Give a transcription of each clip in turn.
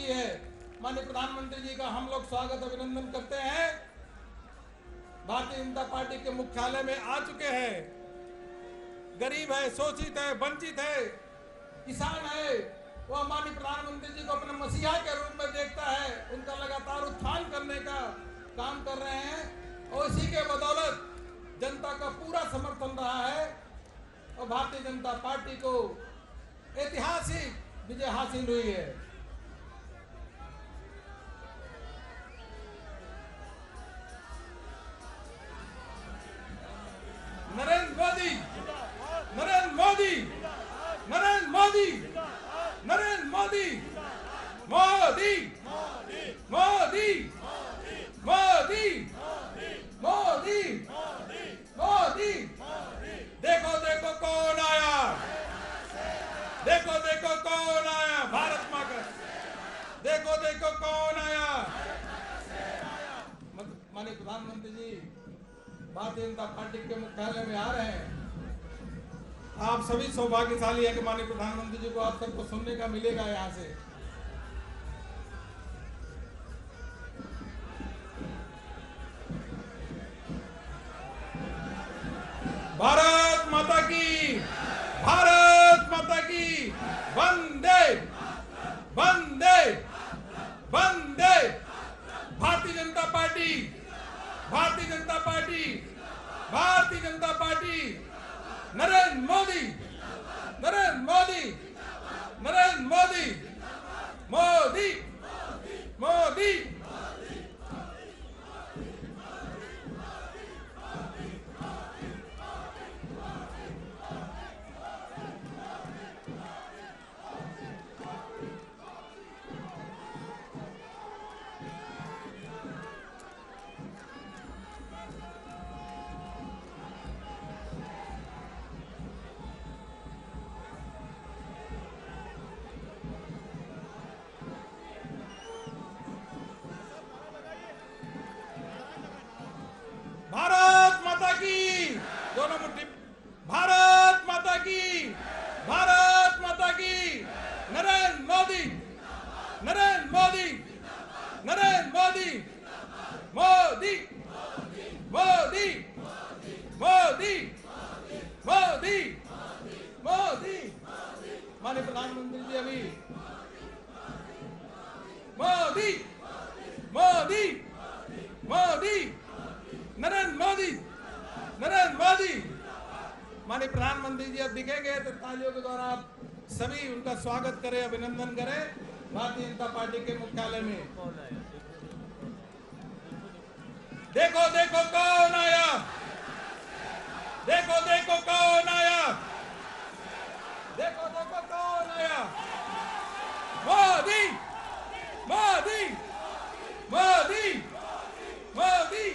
पहुंची है। माननीय प्रधानमंत्री जी का हम लोग स्वागत अभिनंदन करते हैं। भारतीय जनता पार्टी के मुख्यालय में आ चुके हैं। गरीब है, शोषित है, वंचित है, किसान है, वो माननीय प्रधानमंत्री जी को अपने मसीहा के रूप में देखता है। उनका लगातार उत्थान करने का काम कर रहे हैं और इसी के बदौलत जनता का पूरा समर्थन रहा है और भारतीय जनता पार्टी को ऐतिहासिक विजय हासिल हुई है। नरेंद्र मोदी, नरेंद्र मोदी, नरेंद्र मोदी, नरेंद्र मोदी, मोदी, मोदी, मोदी, मोदी, मोदी। देखो देखो कौन आया, देखो देखो कौन आया, भारत माँ का देखो देखो कौन आया। माननीय प्रधानमंत्री जी भारतीय जनता पार्टी के मुख्यालय में आ रहे हैं। आप सभी सौभाग्यशाली हैं कि माननीय प्रधानमंत्री जी को आप सबको सुनने का मिलेगा यहाँ से। भारत माता की, भारत माता की, वंदे वंदे वंदे। Bharatiya Janata party, Bharatiya Janata party, Bharatiya Janata party, Narendra Modi, Narendra Modi, Narendra Modi, Modi, Modi. Bharat माता की, दोनों मुट्ठी। भारत माता की, भारत माता की, नरेंद्र मोदी, नरेंद्र मोदी, नरेंद्र मोदी, मोदी, मोदी, मोदी, मोदी, मोदी। माननीय प्रधानमंत्री जी अभी मोदी, मोदी, मोदी, नरेंद्र मोदी, नरेंद्र मोदी। माननीय प्रधानमंत्री जी अब दिखेंगे तो तालियों के द्वारा आप सभी उनका स्वागत करें, अभिनंदन करें भारतीय जनता पार्टी के मुख्यालय में। देखो देखो कौन आया, देखो देखो कौन आया, देखो देखो कौन आया। मोदी, मोदी, मोदी, मोदी।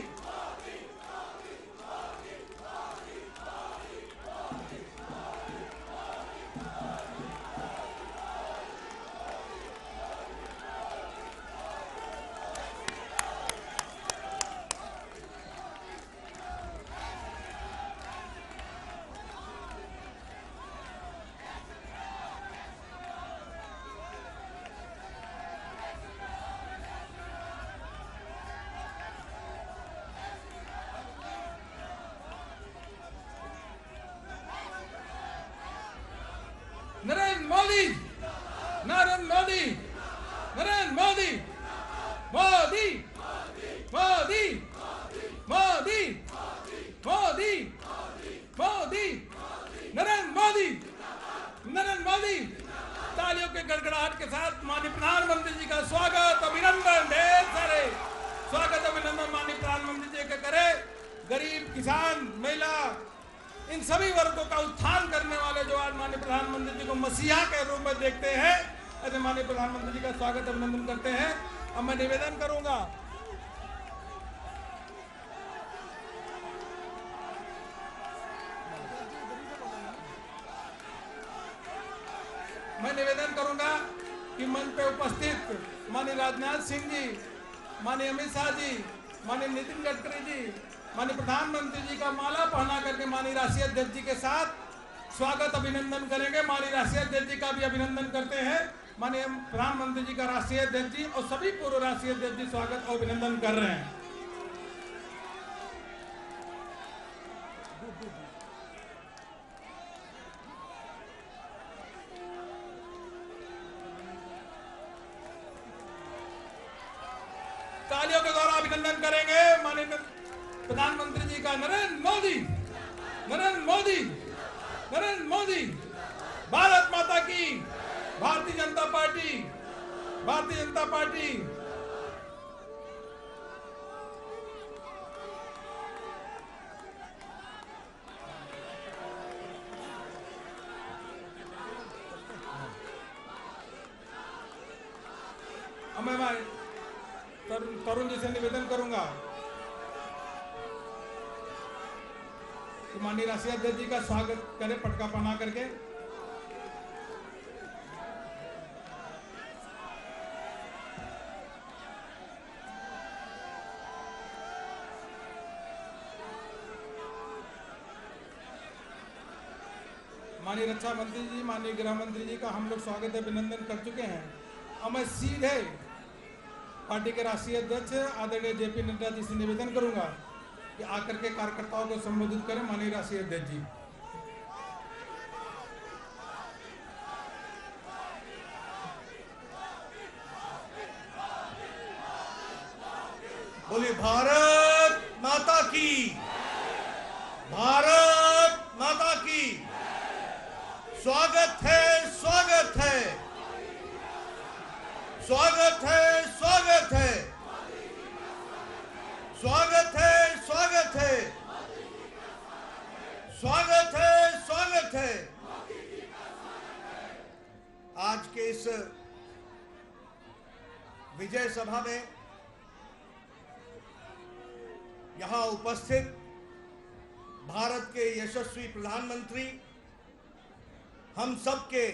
नरेंद्र मोदी, नरेंद्र मोदी, नरेंद्र मोदी, मोदी, मोदी, मोदी, मोदी, मोदी, नरेंद्र मोदी, नरेंद्र मोदी। तालियों के गड़गड़ाहट के साथ माननीय प्रधानमंत्री जी का स्वागत अभिनंदन, ढेर सारे स्वागत अभिनंदन माननीय प्रधानमंत्री जी का करे। गरीब, किसान, महिला, इन सभी वर्गों का उत्थान करने वाले जो आज माननीय प्रधानमंत्री जी को मसीहा के रूप में देखते हैं, ऐसे माननीय प्रधानमंत्री जी का स्वागत अभिनंदन करते हैं। अब मैं निवेदन करूंगा, मैं निवेदन करूंगा कि मंच पे उपस्थित माननीय राजनाथ सिंह जी, माननीय अमित शाह जी, माननीय नितिन गडकरी जी, माननीय प्रधानमंत्री जी का माला पहना करके माननीय राष्ट्रीय अध्यक्ष जी के साथ स्वागत अभिनंदन करेंगे। माननीय राष्ट्रीय अध्यक्ष जी का भी अभिनंदन करते हैं। माननीय प्रधानमंत्री जी का राष्ट्रीय अध्यक्ष जी और सभी पूर्व राष्ट्रीय अध्यक्ष जी स्वागत और अभिनंदन कर रहे हैं। तालियों के द्वारा अभिनंदन करेंगे माननीय प्रधानमंत्री जी का। नरेंद्र मोदी, नरेंद्र मोदी, नरेंद्र मोदी। भारत माता की, भारतीय जनता पार्टी, भारतीय जनता पार्टी। मैं तरुण जी से निवेदन करूंगा कि माननीय राष्ट्रीय अध्यक्ष जी का स्वागत करें पटका पहना करके। माननीय रक्षा मंत्री जी, माननीय गृह मंत्री जी का हम लोग स्वागत अभिनंदन कर चुके हैं। अब मैं सीधे पार्टी के राष्ट्रीय अध्यक्ष आदरणीय जेपी नड्डा जी से निवेदन करूंगा कि आकर के कार्यकर्ताओं को संबोधित करें। माननीय राष्ट्रीय अध्यक्ष जी। बोलिए भारत माता की, भारत माता की। स्वागत है, स्वागत है, स्वागत है, स्वागत है, स्वागत है, स्वागत है, स्वागत है, स्वागत है। आज के इस विजय सभा में यहां उपस्थित भारत के यशस्वी प्रधानमंत्री, हम सबके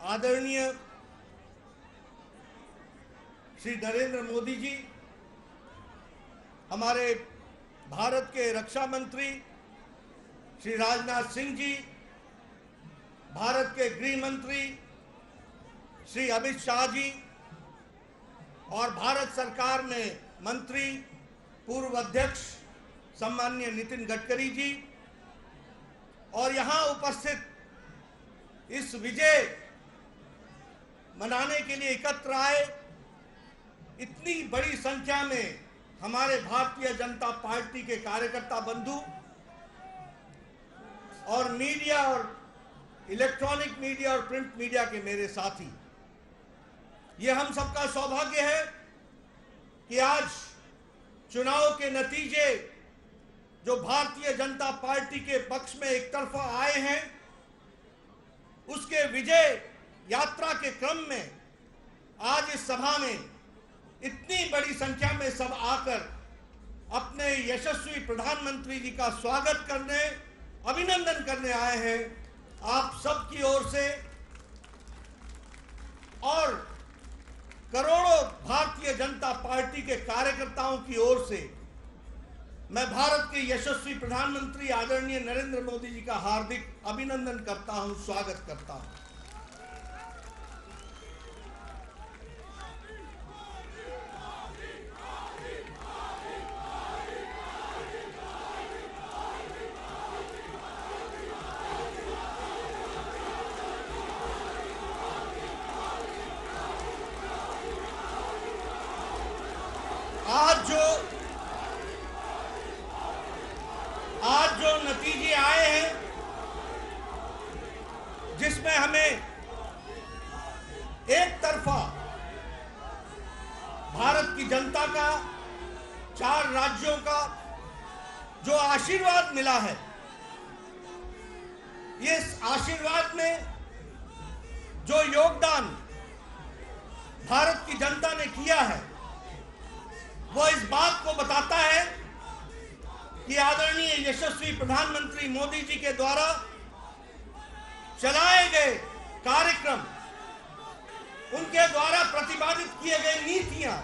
आदरणीय श्री नरेंद्र मोदी जी, हमारे भारत के रक्षा मंत्री श्री राजनाथ सिंह जी, भारत के गृह मंत्री श्री अमित शाह जी और भारत सरकार में मंत्री पूर्व अध्यक्ष सम्माननीय नितिन गडकरी जी और यहां उपस्थित इस विजय मनाने के लिए एकत्र आए इतनी बड़ी संख्या में हमारे भारतीय जनता पार्टी के कार्यकर्ता बंधु और मीडिया और इलेक्ट्रॉनिक मीडिया और प्रिंट मीडिया के मेरे साथी, ये हम सबका सौभाग्य है कि आज चुनाव के नतीजे जो भारतीय जनता पार्टी के पक्ष में एक तरफा आए हैं, उसके विजय यात्रा के क्रम में आज इस सभा में इतनी बड़ी संख्या में सब आकर अपने यशस्वी प्रधानमंत्री जी का स्वागत करने, अभिनंदन करने आए हैं। आप सबकी ओर से और करोड़ों भारतीय जनता पार्टी के कार्यकर्ताओं की ओर से मैं भारत के यशस्वी प्रधानमंत्री आदरणीय नरेंद्र मोदी जी का हार्दिक अभिनंदन करता हूं, स्वागत करता हूं। आज जो नतीजे आए हैं, जिसमें हमें एक तरफा भारत की जनता का, 4 राज्यों का जो आशीर्वाद मिला है, ये आशीर्वाद में जो योगदान भारत की जनता ने किया है, वो इस बात को बताता है कि आदरणीय यशस्वी प्रधानमंत्री मोदी जी के द्वारा चलाए गए कार्यक्रम, उनके द्वारा प्रतिपादित किए गए नीतियां,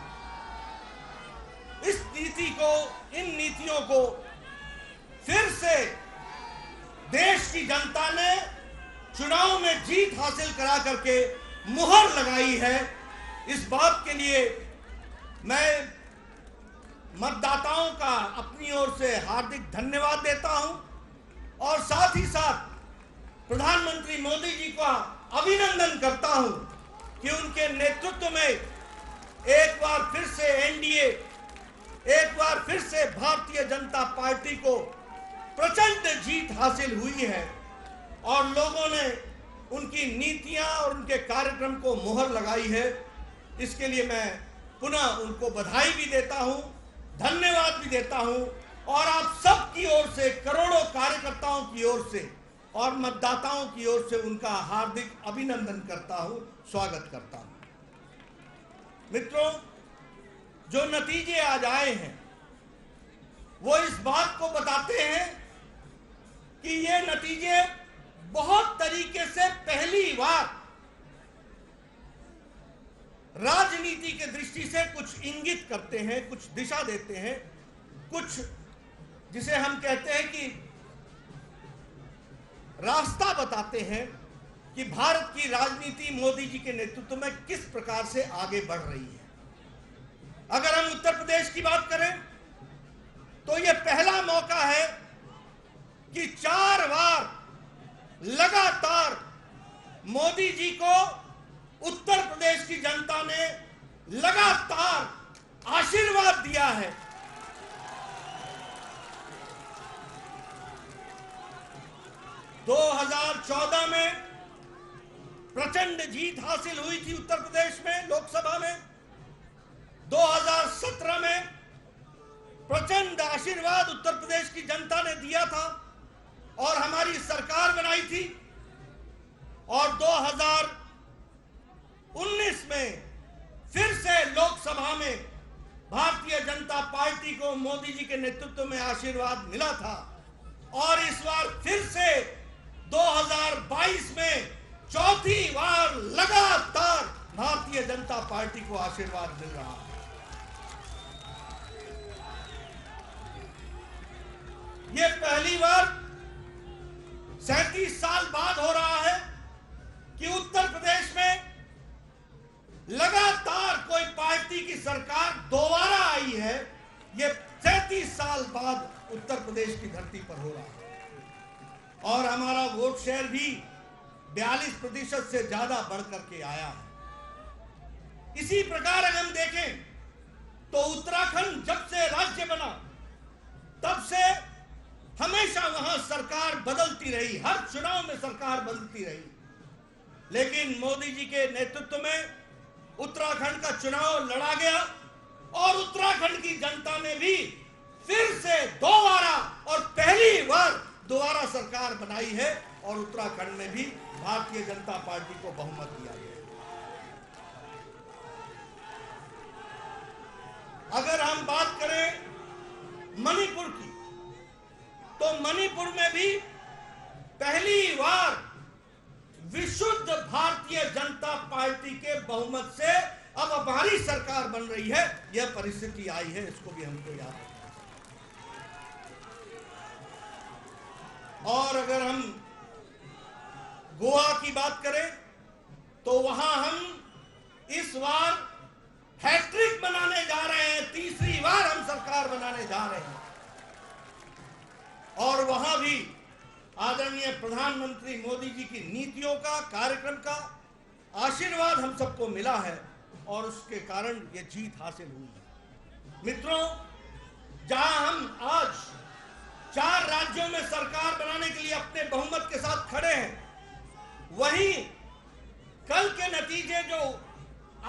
इन नीतियों को फिर से देश की जनता ने चुनाव में जीत हासिल करा करके मुहर लगाई है। इस बात के लिए मैं मतदाताओं का अपनी ओर से हार्दिक धन्यवाद देता हूं और साथ ही साथ प्रधानमंत्री मोदी जी का अभिनंदन करता हूं कि उनके नेतृत्व में एक बार फिर से एनडीए, एक बार फिर से भारतीय जनता पार्टी को प्रचंड जीत हासिल हुई है और लोगों ने उनकी नीतियां और उनके कार्यक्रम को मुहर लगाई है। इसके लिए मैं पुनः उनको बधाई भी देता हूं, धन्यवाद भी देता हूं और आप सब की ओर से, करोड़ों कार्यकर्ताओं की ओर से और मतदाताओं की ओर से उनका हार्दिक अभिनंदन करता हूं, स्वागत करता हूं। मित्रों, जो नतीजे आज आए हैं वो इस बात को बताते हैं कि ये नतीजे बहुत तरीके से पहली बार राजनीति के दृष्टि से कुछ इंगित करते हैं, कुछ दिशा देते हैं, कुछ जिसे हम कहते हैं कि रास्ता बताते हैं कि भारत की राजनीति मोदी जी के नेतृत्व में किस प्रकार से आगे बढ़ रही है। अगर हम उत्तर प्रदेश की बात करें तो यह पहला मौका है कि 4 बार लगातार मोदी जी को उत्तर प्रदेश की जनता ने लगातार आशीर्वाद दिया है। दो 2014 में प्रचंड जीत हासिल हुई थी उत्तर प्रदेश में लोकसभा में। 2017 में प्रचंड आशीर्वाद उत्तर प्रदेश की जनता ने दिया था और हमारी सरकार बनाई थी और 2019 में फिर से लोकसभा में भारतीय जनता पार्टी को मोदी जी के नेतृत्व में आशीर्वाद मिला था और इस बार फिर से 2022 में चौथी बार लगातार भारतीय जनता पार्टी को आशीर्वाद मिल रहा है। ये पहली बार 37 साल बाद हो रहा है कि उत्तर प्रदेश में लगातार कोई पार्टी की सरकार दोबारा आई है। ये 37 साल बाद उत्तर प्रदेश की धरती पर हो रहा है और हमारा वोट शेयर भी 42% से ज्यादा बढ़कर के आया है। इसी प्रकार अगर हम देखें तो उत्तराखंड जब से राज्य बना तब से हमेशा वहां सरकार बदलती रही, हर चुनाव में सरकार बदलती रही, लेकिन मोदी जी के नेतृत्व में उत्तराखंड का चुनाव लड़ा गया और उत्तराखंड की जनता ने भी फिर से दोबारा और पहली बार दोबारा सरकार बनाई है और उत्तराखंड में भी भारतीय जनता पार्टी को बहुमत दिया गया। अगर हम बात करें मणिपुर की तो मणिपुर में भी पहली बार विशुद्ध भारतीय जनता पार्टी के बहुमत से अब हमारी सरकार बन रही है। यह परिस्थिति आई है, इसको भी हमको याद है। और अगर हम गोवा की बात करें तो वहां हम इस बार हैट्रिक बनाने जा रहे हैं, तीसरी बार हम सरकार बनाने जा रहे हैं और वहां भी आदरणीय प्रधानमंत्री मोदी जी की नीतियों का, कार्यक्रम का आशीर्वाद हम सबको मिला है और उसके कारण ये जीत हासिल हुई है। मित्रों, जहां हम आज 4 राज्यों में सरकार बनाने के लिए अपने बहुमत के साथ खड़े हैं, वहीं कल के नतीजे जो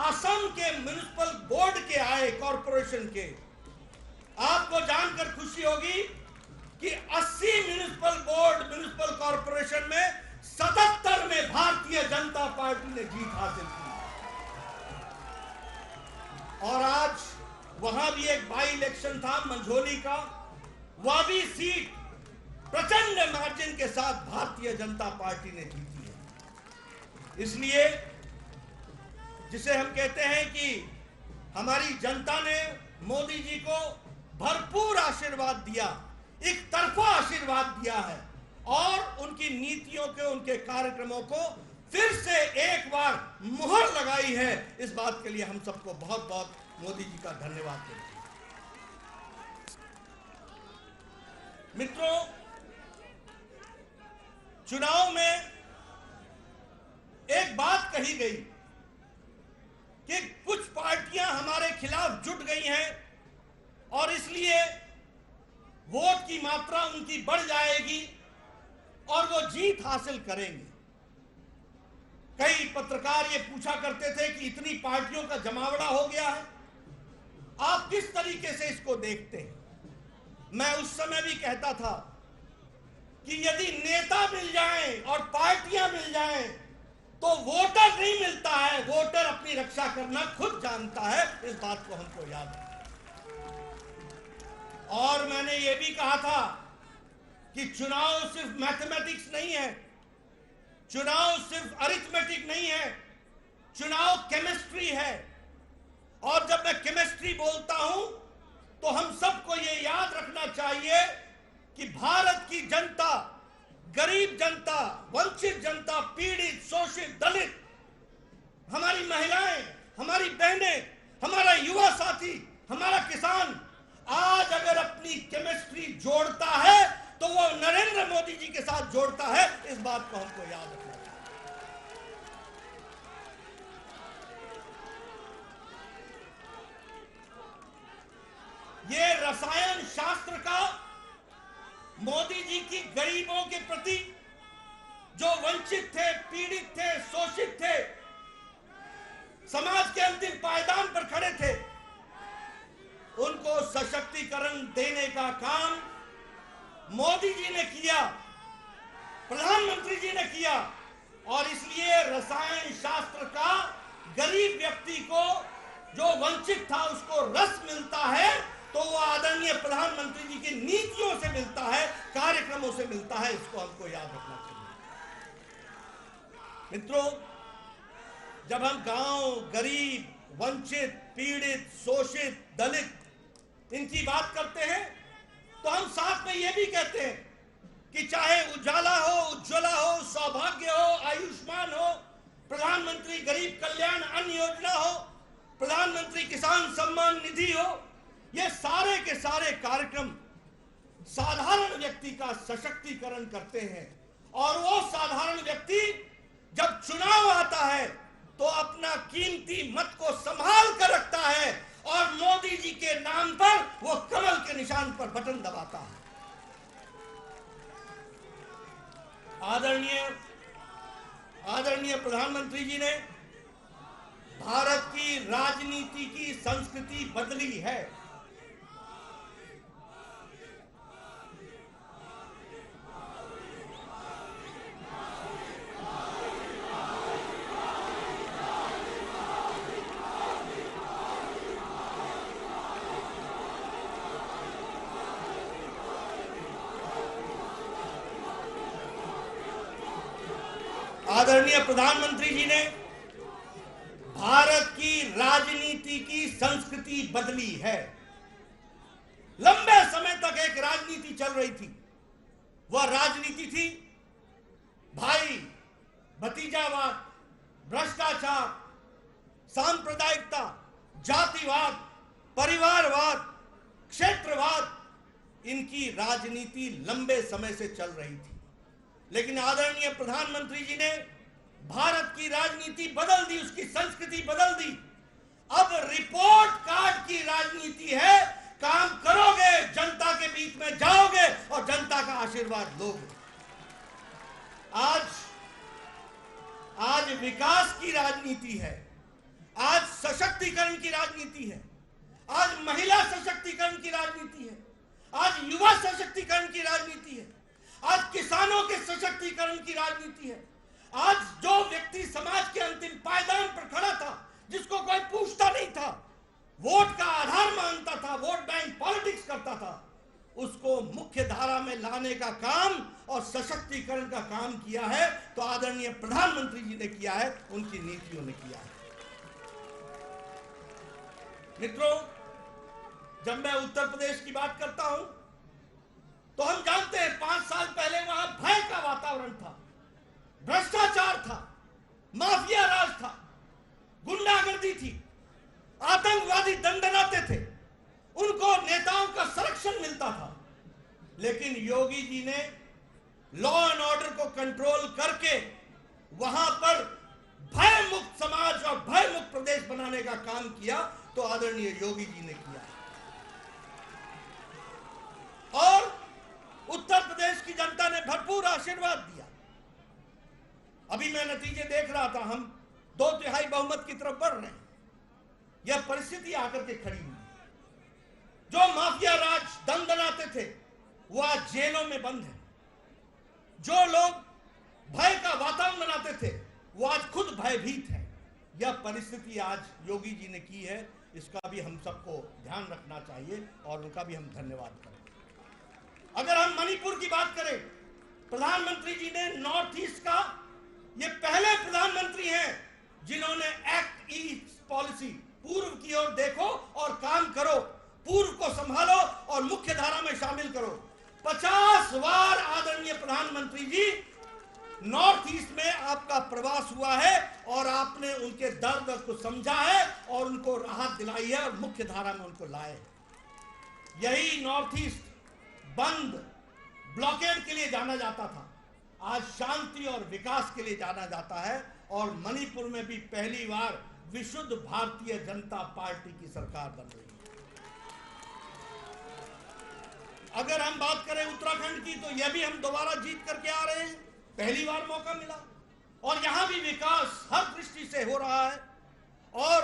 असम के म्युनिसिपल बोर्ड के आए, कॉरपोरेशन के, आपको जानकर खुशी होगी कि 80 म्युनिसिपल कॉरपोरेशन में 77 में भारतीय जनता पार्टी ने जीत हासिल की और आज वहां भी एक बाई इलेक्शन था मंझोली का, वह भी सीट प्रचंड मार्जिन के साथ भारतीय जनता पार्टी ने जीती है। इसलिए जिसे हम कहते हैं कि हमारी जनता ने मोदी जी को भरपूर आशीर्वाद दिया, एक तरफा आशीर्वाद दिया है और उनकी नीतियों के, उनके कार्यक्रमों को फिर से एक बार मुहर लगाई है। इस बात के लिए हम सबको बहुत बहुत मोदी जी का धन्यवाद देते हैं। मित्रों, चुनाव में एक बात कही गई कि कुछ पार्टियां हमारे खिलाफ जुट गई हैं और इसलिए वोट की मात्रा उनकी बढ़ जाएगी और वो जीत हासिल करेंगे। कई पत्रकार ये पूछा करते थे कि इतनी पार्टियों का जमावड़ा हो गया है, आप किस तरीके से इसको देखते हैं? मैं उस समय भी कहता था कि यदि नेता मिल जाएं और पार्टियां मिल जाएं तो वोटर नहीं मिलता है, वोटर अपनी रक्षा करना खुद जानता है। इस बात को हमको याद है। और मैंने ये भी कहा था कि चुनाव सिर्फ मैथमेटिक्स नहीं है, चुनाव सिर्फ अरिथमेटिक नहीं है, चुनाव केमिस्ट्री है। और जब मैं केमिस्ट्री बोलता हूं तो हम सबको ये याद रखना चाहिए कि भारत की जनता, गरीब जनता, वंचित जनता, पीड़ित, शोषित, दलित, हमारी महिलाएं, हमारी बहनें, हमारा युवा साथी, हमारा किसान आज अगर अपनी केमिस्ट्री जोड़ता है तो वो नरेंद्र मोदी जी के साथ जोड़ता है। इस बात को हमको याद रखना चाहिए। ये रसायन शास्त्र का मोदी जी की गरीबों के प्रति, जो वंचित थे, पीड़ित थे, शोषित थे, समाज के अंतिम पायदान पर खड़े थे, उनको सशक्तिकरण देने का काम मोदी जी ने किया, प्रधानमंत्री जी ने किया। और इसलिए रसायन शास्त्र का गरीब व्यक्ति को, जो वंचित था, उसको रस मिलता है तो वो आदरणीय प्रधानमंत्री जी की नीतियों से मिलता है, कार्यक्रमों से मिलता है। इसको हमको याद रखना चाहिए। मित्रों, जब हम गांव, गरीब, वंचित, पीड़ित, शोषित, दलित, इनकी बात करते हैं तो हम साथ में यह भी कहते हैं कि चाहे उजाला हो, उज्ज्वला हो, सौभाग्य हो, आयुष्मान हो, प्रधानमंत्री गरीब कल्याण अन्न योजना हो, प्रधानमंत्री किसान सम्मान निधि हो, ये सारे के सारे कार्यक्रम साधारण व्यक्ति का सशक्तिकरण करते हैं। और वो साधारण व्यक्ति जब चुनाव आता है तो अपना कीमती मत को संभाल कर रखता है और मोदी जी के नाम पर वो कमल के निशान पर बटन दबाता है। आदरणीय प्रधानमंत्री जी ने भारत की राजनीति की संस्कृति बदली है। आदरणीय प्रधानमंत्री जी ने भारत की राजनीति की संस्कृति बदली है। लंबे समय तक एक राजनीति चल रही थी। वह राजनीति थी भाई भतीजावाद, भ्रष्टाचार, सांप्रदायिकता, जातिवाद, परिवारवाद, क्षेत्रवाद। इनकी राजनीति लंबे समय से चल रही थी। लेकिन आदरणीय प्रधानमंत्री जी ने भारत की राजनीति बदल दी, उसकी संस्कृति बदल दी। अब रिपोर्ट कार्ड की राजनीति है। काम करोगे, जनता के बीच में जाओगे और जनता का आशीर्वाद लोगे। आज विकास की राजनीति है, आज सशक्तिकरण की राजनीति है, आज महिला सशक्तिकरण की राजनीति है, आज युवा सशक्तिकरण की राजनीति है, आज किसानों के सशक्तिकरण की राजनीति है। आज जो व्यक्ति समाज के अंतिम पायदान पर खड़ा था, जिसको कोई पूछता नहीं था, वोट का आधार मानता था, वोट बैंक पॉलिटिक्स करता था, उसको मुख्य धारा में लाने का काम और सशक्तिकरण का काम किया है तो आदरणीय प्रधानमंत्री जी ने किया है, उनकी नीतियों ने किया है। मित्रों, जब मैं उत्तर प्रदेश की बात करता हूं तो हम जानते हैं 5 साल पहले वहां भय का वातावरण था, भ्रष्टाचार था, माफिया राज था, गुंडागर्दी थी, आतंकवादी दंडनाते थे, उनको नेताओं का संरक्षण मिलता था। लेकिन योगी जी ने लॉ एंड ऑर्डर को कंट्रोल करके वहां पर भय मुक्त समाज और भय मुक्त प्रदेश बनाने का काम किया, तो आदरणीय योगी जी ने किया। और उत्तर प्रदेश की जनता ने भरपूर आशीर्वाद दिया। अभी मैं नतीजे देख रहा था, हम 2/3 बहुमत की तरफ बढ़ रहे हैं। यह परिस्थिति आकर के खड़ी हुई। जो माफिया राज दंडनाते थे वो आज जेलों में बंद है। जो लोग भय का वातावरण बनाते थे वो आज खुद भयभीत है। यह परिस्थिति आज योगी जी ने की है, इसका भी हम सबको ध्यान रखना चाहिए और उनका भी हम धन्यवाद करें। अगर हम मणिपुर की बात करें, प्रधानमंत्री जी ने नॉर्थ ईस्ट का ये पहले प्रधानमंत्री हैं जिन्होंने एक्ट ईस्ट पॉलिसी, पूर्व की ओर देखो और काम करो, पूर्व को संभालो और मुख्य धारा में शामिल करो। 50 बार आदरणीय प्रधानमंत्री जी नॉर्थ ईस्ट में आपका प्रवास हुआ है और आपने उनके दर्द को समझा है और उनको राहत दिलाई है और मुख्य धारा में उनको लाए। यही नॉर्थ ईस्ट बंद, ब्लॉकेड के लिए जाना जाता था, आज शांति और विकास के लिए जाना जाता है। और मणिपुर में भी पहली बार विशुद्ध भारतीय जनता पार्टी की सरकार बन रही है। अगर हम बात करें उत्तराखंड की, तो यह भी हम दोबारा जीत करके आ रहे हैं। पहली बार मौका मिला और यहां भी विकास हर दृष्टि से हो रहा है। और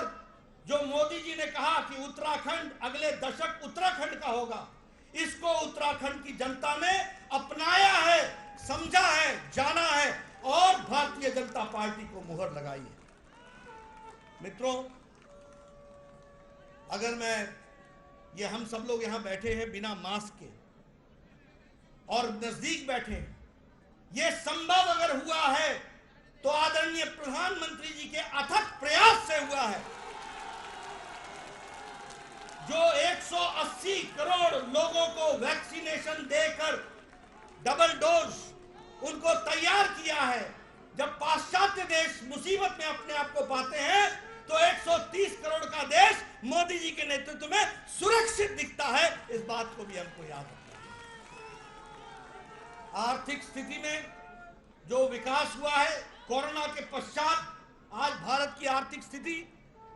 जो मोदी जी ने कहा कि उत्तराखंड अगले दशक उत्तराखंड का होगा, इसको उत्तराखंड की जनता ने अपनाया है, समझा है, जाना है और भारतीय जनता पार्टी को मुहर लगाई है। मित्रों, अगर ये हम सब लोग यहां बैठे हैं बिना मास्क के और नजदीक बैठे हैं, ये संभव अगर हुआ है तो आदरणीय प्रधानमंत्री जी के अथक प्रयास से हुआ है। जो 180 करोड़ लोगों को वैक्सीनेशन देकर डबल डोज उनको तैयार किया है। जब पाश्चात्य देश मुसीबत में अपने आप को पाते हैं तो 130 करोड़ का देश मोदी जी के नेतृत्व में सुरक्षित दिखता है। इस बात को भी हमको याद रखना है। आर्थिक स्थिति में जो विकास हुआ है कोरोना के पश्चात, आज भारत की आर्थिक स्थिति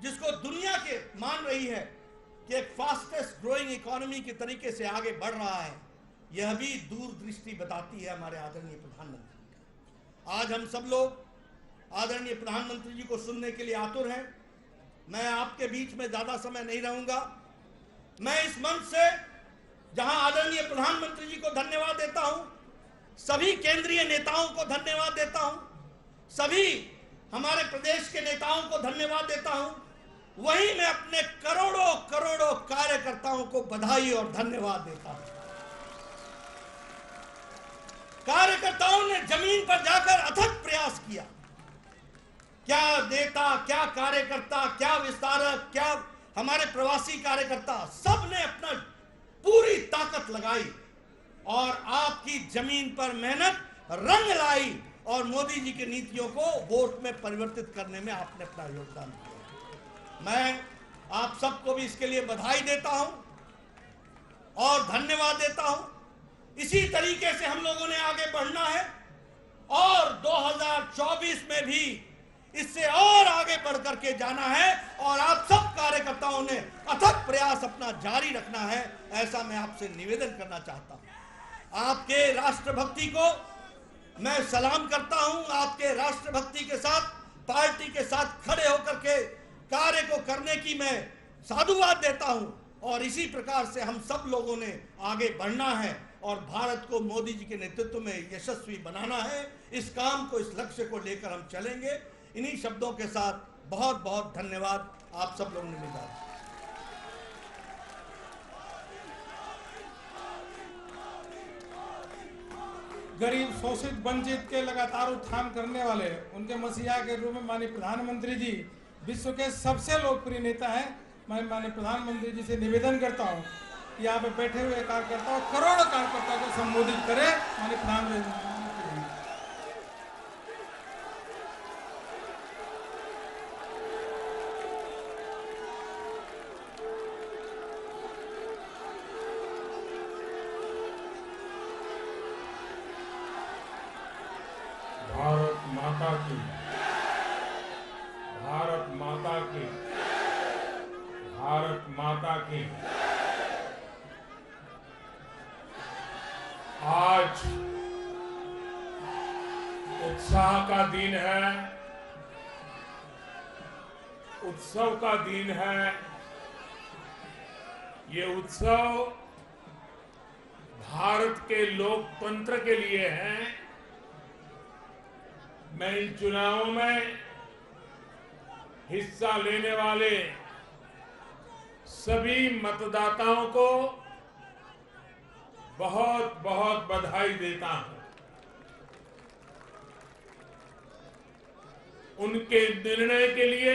जिसको दुनिया के मान रही है कि एक फास्टेस्ट ग्रोइंग इकोनॉमी के तरीके से आगे बढ़ रहा है, यह भी दूरदृष्टि बताती है हमारे आदरणीय प्रधानमंत्री। आज हम सब लोग आदरणीय प्रधानमंत्री जी को सुनने के लिए आतुर हैं। मैं आपके बीच में ज्यादा समय नहीं रहूंगा। मैं इस मंच से जहां आदरणीय प्रधानमंत्री जी को धन्यवाद देता हूं, सभी केंद्रीय नेताओं को धन्यवाद देता हूं, सभी हमारे प्रदेश के नेताओं को धन्यवाद देता हूं, वहीं मैं अपने करोड़ों करोड़ों कार्यकर्ताओं को बधाई और धन्यवाद देता हूं। कार्यकर्ताओं ने जमीन पर जाकर अथक प्रयास किया। क्या नेता, क्या कार्यकर्ता, क्या विस्तारक, क्या हमारे प्रवासी कार्यकर्ता, सब ने अपना पूरी ताकत लगाई और आपकी जमीन पर मेहनत रंग लाई और मोदी जी की नीतियों को वोट में परिवर्तित करने में आपने अपना योगदान दिया। मैं आप सबको भी इसके लिए बधाई देता हूं और धन्यवाद देता हूं। इसी तरीके से हम लोगों ने आगे बढ़ना है और 2024 में भी इससे और आगे बढ़ करके जाना है और आप सब कार्यकर्ताओं ने अथक प्रयास अपना जारी रखना है, ऐसा मैं आपसे निवेदन करना चाहता हूं। आपके राष्ट्रभक्ति को मैं सलाम करता हूं। आपके राष्ट्रभक्ति के साथ, पार्टी के साथ खड़े होकर के कार्य को करने की मैं साधुवाद देता हूं और इसी प्रकार से हम सब लोगों ने आगे बढ़ना है और भारत को मोदी जी के नेतृत्व में यशस्वी बनाना है। इस काम को, इस लक्ष्य को लेकर हम चलेंगे। इन्हीं शब्दों के साथ बहुत बहुत धन्यवाद आप सब लोगों ने मिला। गरीब, शोषित, वंचित के लगातार उत्थान करने वाले उनके मसीहा के रूप में माननीय प्रधानमंत्री जी विश्व के सबसे लोकप्रिय नेता हैं। मैं माननीय प्रधानमंत्री जी से निवेदन करता हूं यहाँ पे बैठे हुए कार्यकर्ताओं, करोड़ों कार्यकर्ताओं को संबोधित करें। माननीय प्रधानमंत्री। भारत माता की, भारत माता की, भारत माता की। आज उत्साह का दिन है, उत्सव का दिन है। ये उत्सव भारत के लोकतंत्र के लिए है। मैं इन चुनावों में हिस्सा लेने वाले सभी मतदाताओं को बहुत बहुत बधाई देता हूं। उनके निर्णय के लिए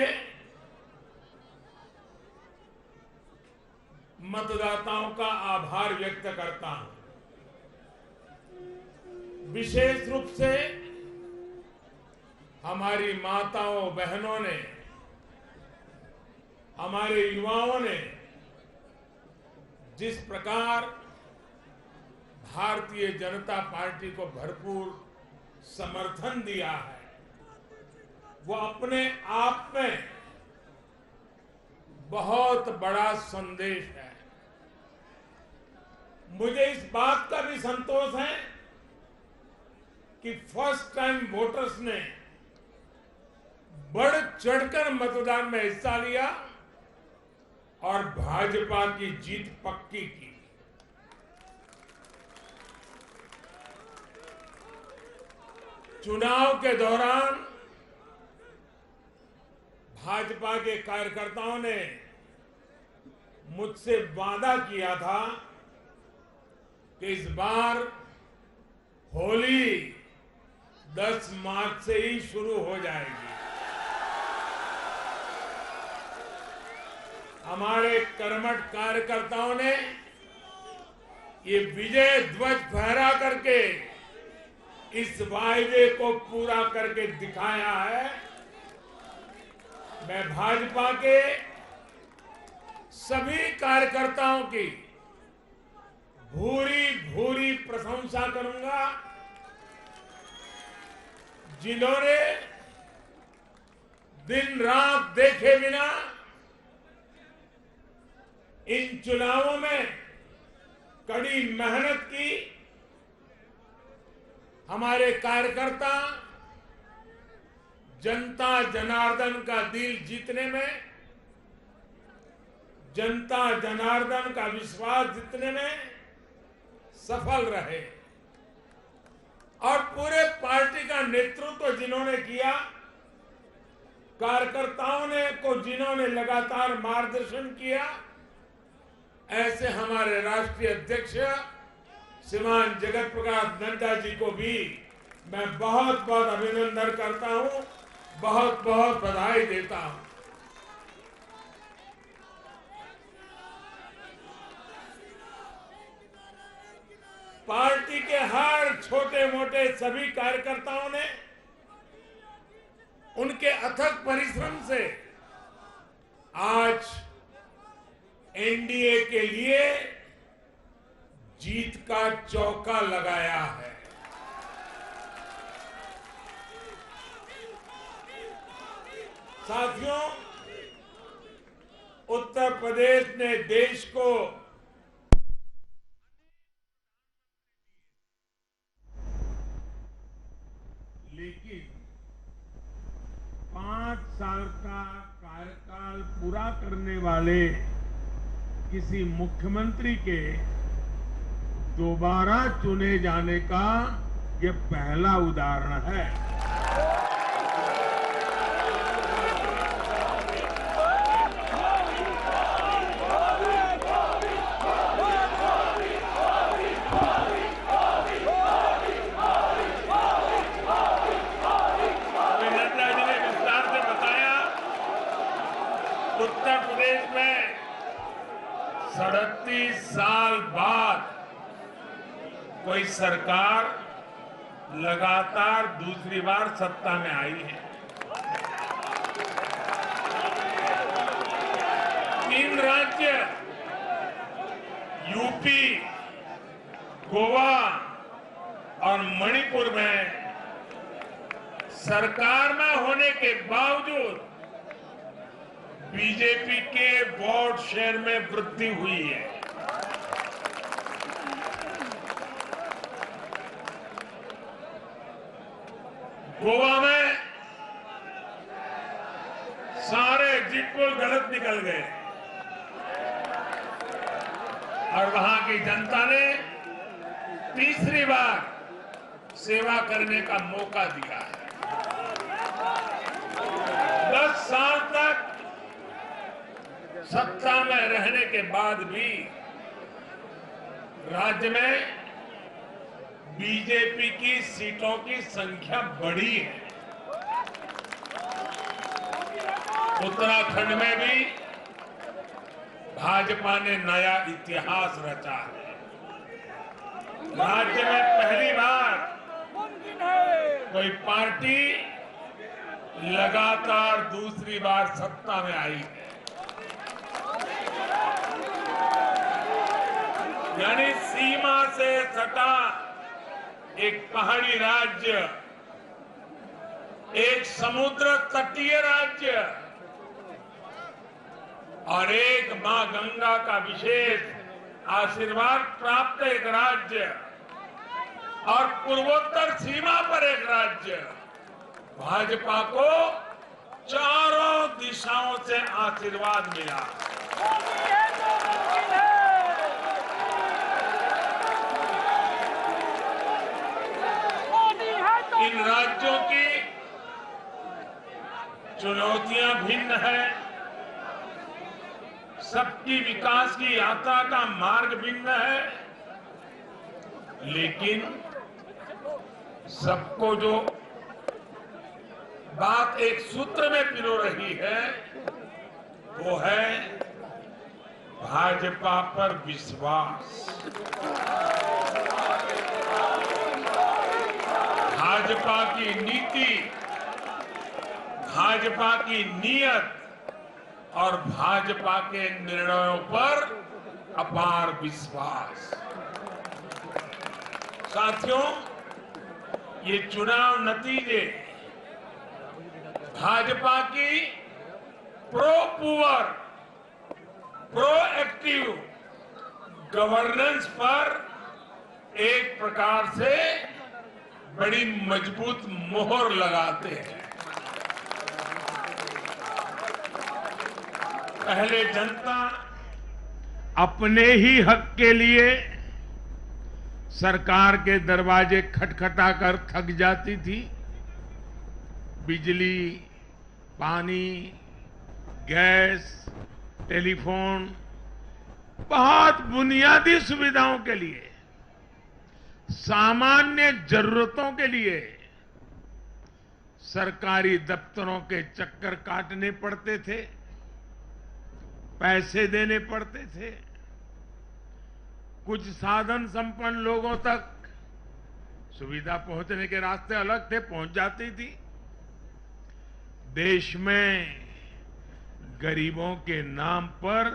मतदाताओं का आभार व्यक्त करता हूं। विशेष रूप से हमारी माताओं बहनों ने, हमारे युवाओं ने जिस प्रकार भारतीय जनता पार्टी को भरपूर समर्थन दिया है, वो अपने आप में बहुत बड़ा संदेश है। मुझे इस बात का भी संतोष है कि फर्स्ट टाइम वोटर्स ने बढ़ चढ़कर मतदान में हिस्सा लिया और भाजपा की जीत पक्की की। चुनाव के दौरान भाजपा के कार्यकर्ताओं ने मुझसे वादा किया था कि इस बार होली 10 मार्च से ही शुरू हो जाएगी। हमारे कर्मठ कार्यकर्ताओं ने ये विजय ध्वज फहरा करके इस वायदे को पूरा करके दिखाया है। मैं भाजपा के सभी कार्यकर्ताओं की भूरी भूरी प्रशंसा करूंगा, जिन्होंने दिन रात देखे बिना इन चुनावों में कड़ी मेहनत की। हमारे कार्यकर्ता जनता जनार्दन का दिल जीतने में, जनता जनार्दन का विश्वास जीतने में सफल रहे और पूरे पार्टी का नेतृत्व जिन्होंने किया, कार्यकर्ताओं ने को जिन्होंने लगातार मार्गदर्शन किया, ऐसे हमारे राष्ट्रीय अध्यक्ष श्रीमान जगत प्रकाश नड्डा जी को भी मैं बहुत बहुत अभिनंदन करता हूं, बहुत बहुत बधाई देता हूं। पार्टी के हर छोटे मोटे सभी कार्यकर्ताओं ने उनके अथक परिश्रम से आज एनडीए के लिए जीत का चौका लगाया है। साथियों, उत्तर प्रदेश ने देश को लेकिन 5 साल का कार्यकाल पूरा करने वाले किसी मुख्यमंत्री के दोबारा चुने जाने का ये पहला उदाहरण है। नड्डा जी ने विस्तार से बताया, उत्तर प्रदेश में 37 साल बाद कोई सरकार लगातार दूसरी बार सत्ता में आई है। 3 राज्य यूपी, गोवा और मणिपुर में सरकार में होने के बावजूद बीजेपी के वोट शेयर में वृद्धि हुई है। गोवा में सारे एग्जिट पोल गलत निकल गए और वहां की जनता ने तीसरी बार सेवा करने का मौका दिया है। 10 साल तक सत्ता में रहने के बाद भी राज्य में बीजेपी की सीटों की संख्या बढ़ी है। उत्तराखंड में भी भाजपा ने नया इतिहास रचा है। राज्य में पहली बार कोई पार्टी लगातार दूसरी बार सत्ता में आई है। यानी सीमा से सटा एक पहाड़ी राज्य, एक समुद्र तटीय राज्य और एक मां गंगा का विशेष आशीर्वाद प्राप्त एक राज्य और पूर्वोत्तर सीमा पर एक राज्य, भाजपा को चारों दिशाओं से आशीर्वाद मिला। इन राज्यों की चुनौतियां भिन्न है, सबकी विकास की यात्रा का मार्ग भिन्न है, लेकिन सबको जो बात एक सूत्र में पिरो रही है वो है भाजपा पर विश्वास। भाजपा की नीति, भाजपा की नीयत और भाजपा के निर्णयों पर अपार विश्वास। साथियों, ये चुनाव नतीजे भाजपा की pro poor, pro active governance पर एक प्रकार से बड़ी मजबूत मोहर लगाते हैं। पहले जनता अपने ही हक के लिए सरकार के दरवाजे खटखटाकर थक जाती थी। बिजली, पानी, गैस, टेलीफोन, बहुत बुनियादी सुविधाओं के लिए, सामान्य जरूरतों के लिए सरकारी दफ्तरों के चक्कर काटने पड़ते थे, पैसे देने पड़ते थे। कुछ साधन संपन्न लोगों तक सुविधा पहुंचने के रास्ते अलग थे, पहुंच जाती थी। देश में गरीबों के नाम पर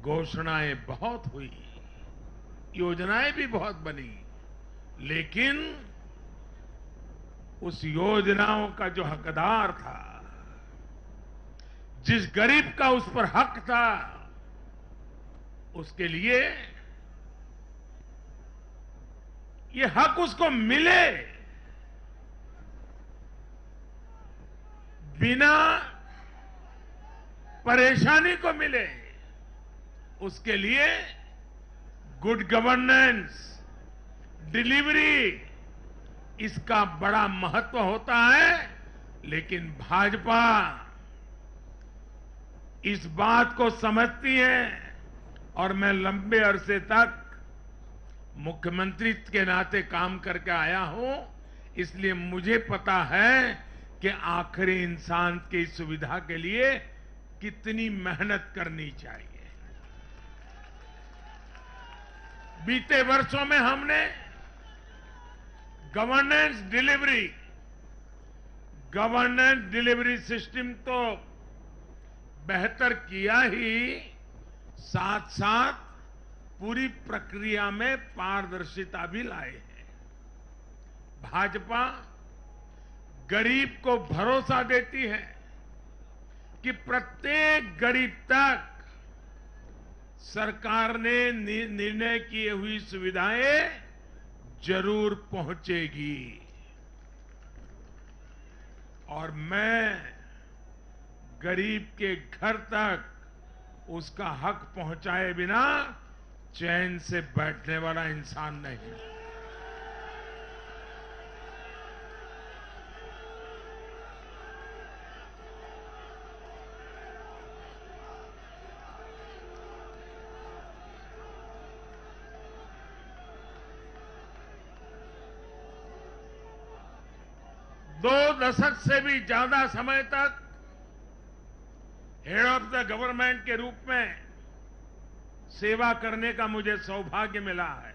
घोषणाएं बहुत हुई, योजनाएं भी बहुत बनी, लेकिन उस योजनाओं का जो हकदार था, जिस गरीब का उस पर हक था, उसके लिए ये हक उसको मिले बिना परेशानी को मिले, उसके लिए गुड गवर्नेंस, डिलीवरी, इसका बड़ा महत्व होता है। लेकिन भाजपा इस बात को समझती है और मैं लंबे अरसे तक मुख्यमंत्री के नाते काम करके आया हूं, इसलिए मुझे पता है कि आखिरी इंसान की सुविधा के लिए कितनी मेहनत करनी चाहिए। बीते वर्षों में हमने गवर्नेंस डिलीवरी सिस्टम तो बेहतर किया ही, साथ साथ पूरी प्रक्रिया में पारदर्शिता भी लाए हैं। भाजपा गरीब को भरोसा देती है कि प्रत्येक गरीब तक सरकार ने निर्णय किए हुई सुविधाएं जरूर पहुंचेगी। और मैं गरीब के घर तक उसका हक पहुंचाए बिना चैन से बैठने वाला इंसान नहीं। दो दशक से भी ज्यादा समय तक हेड ऑफ द गवर्नमेंट के रूप में सेवा करने का मुझे सौभाग्य मिला है।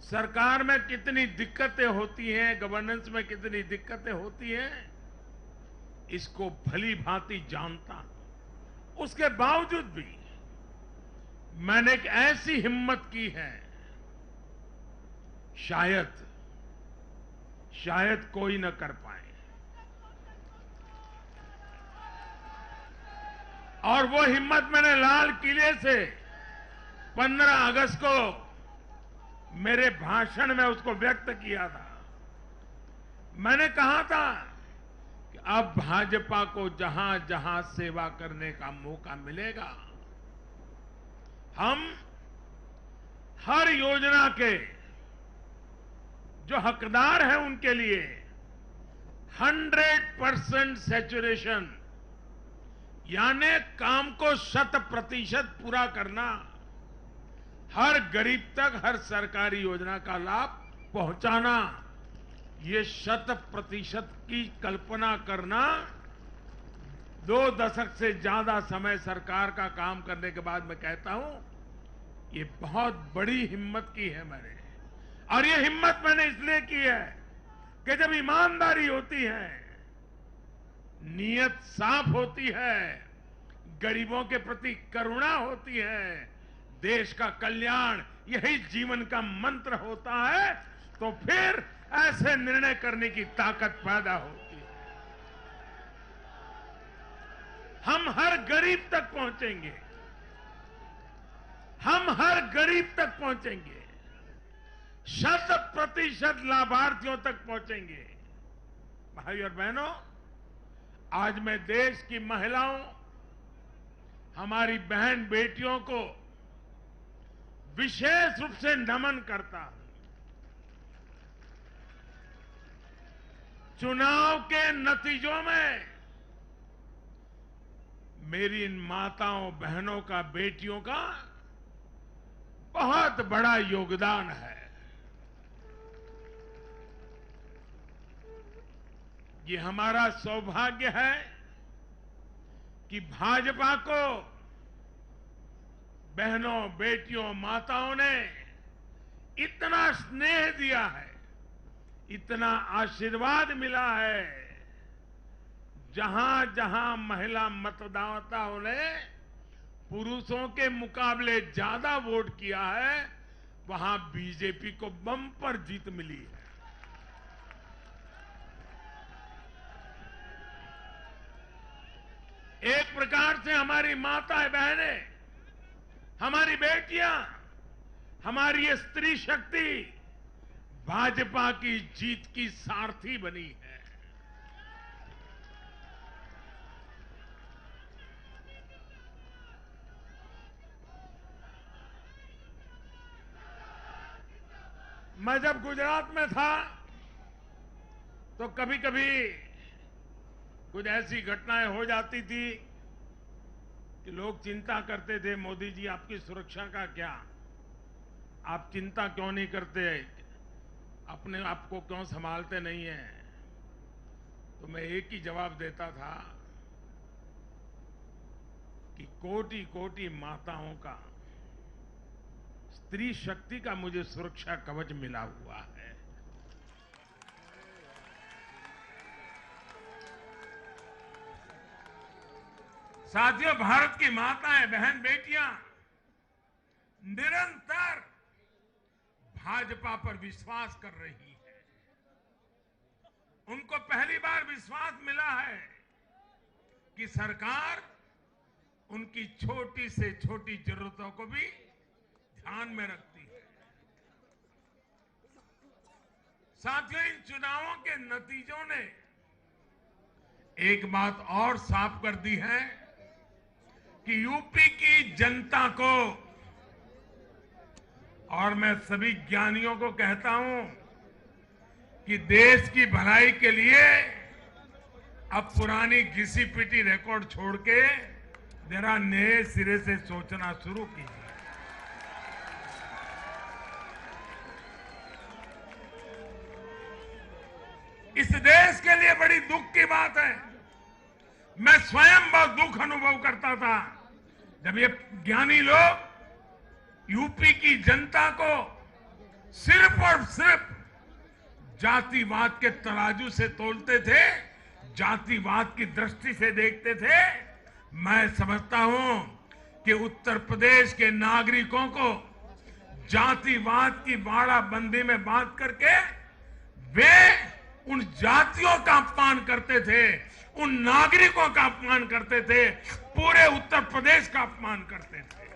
सरकार में कितनी दिक्कतें होती हैं, गवर्नेंस में कितनी दिक्कतें होती हैं, इसको भली भांति जानता हूं। उसके बावजूद भी मैंने एक ऐसी हिम्मत की है, शायद कोई न कर पाए। और वो हिम्मत मैंने लाल किले से 15 अगस्त को मेरे भाषण में उसको व्यक्त किया था। मैंने कहा था कि अब भाजपा को जहां जहां सेवा करने का मौका मिलेगा, हम हर योजना के जो हकदार हैं उनके लिए 100% सैचुरेशन, यानी काम को 100% पूरा करना, हर गरीब तक हर सरकारी योजना का लाभ पहुंचाना, ये 100% की कल्पना करना 2 दशक से ज्यादा समय सरकार का काम करने के बाद मैं कहता हूं, ये बहुत बड़ी हिम्मत की है मैंने। और ये हिम्मत मैंने इसलिए की है कि जब ईमानदारी होती है, नीयत साफ होती है, गरीबों के प्रति करुणा होती है, देश का कल्याण यही जीवन का मंत्र होता है, तो फिर ऐसे निर्णय करने की ताकत पैदा होती है। हम हर गरीब तक पहुंचेंगे, हम हर गरीब तक पहुंचेंगे, 100% लाभार्थियों तक पहुंचेंगे। भाई और बहनों, आज मैं देश की महिलाओं, हमारी बहन बेटियों को विशेष रूप से नमन करता हूं। चुनाव के नतीजों में मेरी इन माताओं, बहनों का, बेटियों का बहुत बड़ा योगदान है। ये हमारा सौभाग्य है कि भाजपा को बहनों, बेटियों, माताओं ने इतना स्नेह दिया है, इतना आशीर्वाद मिला है। जहां जहां महिला मतदाताओं ने पुरुषों के मुकाबले ज्यादा वोट किया है, वहां बीजेपी को बम्पर जीत मिली है। एक प्रकार से हमारी माताएं, बहनें, हमारी बेटियां, हमारी ये स्त्री शक्ति भाजपा की जीत की सारथी बनी है। मैं जब गुजरात में था तो कभी कभी कुछ ऐसी घटनाएं हो जाती थी कि लोग चिंता करते थे, मोदी जी आपकी सुरक्षा का क्या, आप चिंता क्यों नहीं करते, अपने आप को क्यों संभालते नहीं हैं। तो मैं एक ही जवाब देता था कि कोटि कोटि माताओं का, स्त्री शक्ति का मुझे सुरक्षा कवच मिला हुआ है। साथियों, भारत की माताएं, बहन, बेटियां निरंतर भाजपा पर विश्वास कर रही है। उनको पहली बार विश्वास मिला है कि सरकार उनकी छोटी से छोटी जरूरतों को भी ध्यान में रखती है। साथियों, इन चुनावों के नतीजों ने एक बात और साफ कर दी है कि यूपी की जनता को, और मैं सभी ज्ञानियों को कहता हूं कि देश की भलाई के लिए अब पुरानी घिसी पिटी रिकॉर्ड छोड़ के जरा नए सिरे से सोचना शुरू कीजिए। इस देश के लिए बड़ी दुख की बात है। मैं स्वयं बहुत दुख अनुभव करता था जब ये ज्ञानी लोग यूपी की जनता को सिर्फ और सिर्फ जातिवाद के तराजू से तोलते थे, जातिवाद की दृष्टि से देखते थे। मैं समझता हूं कि उत्तर प्रदेश के नागरिकों को जातिवाद की बाड़ाबंदी में बांध करके वे उन जातियों का अपमान करते थे, उन नागरिकों का अपमान करते थे, पूरे उत्तर प्रदेश का अपमान करते थे।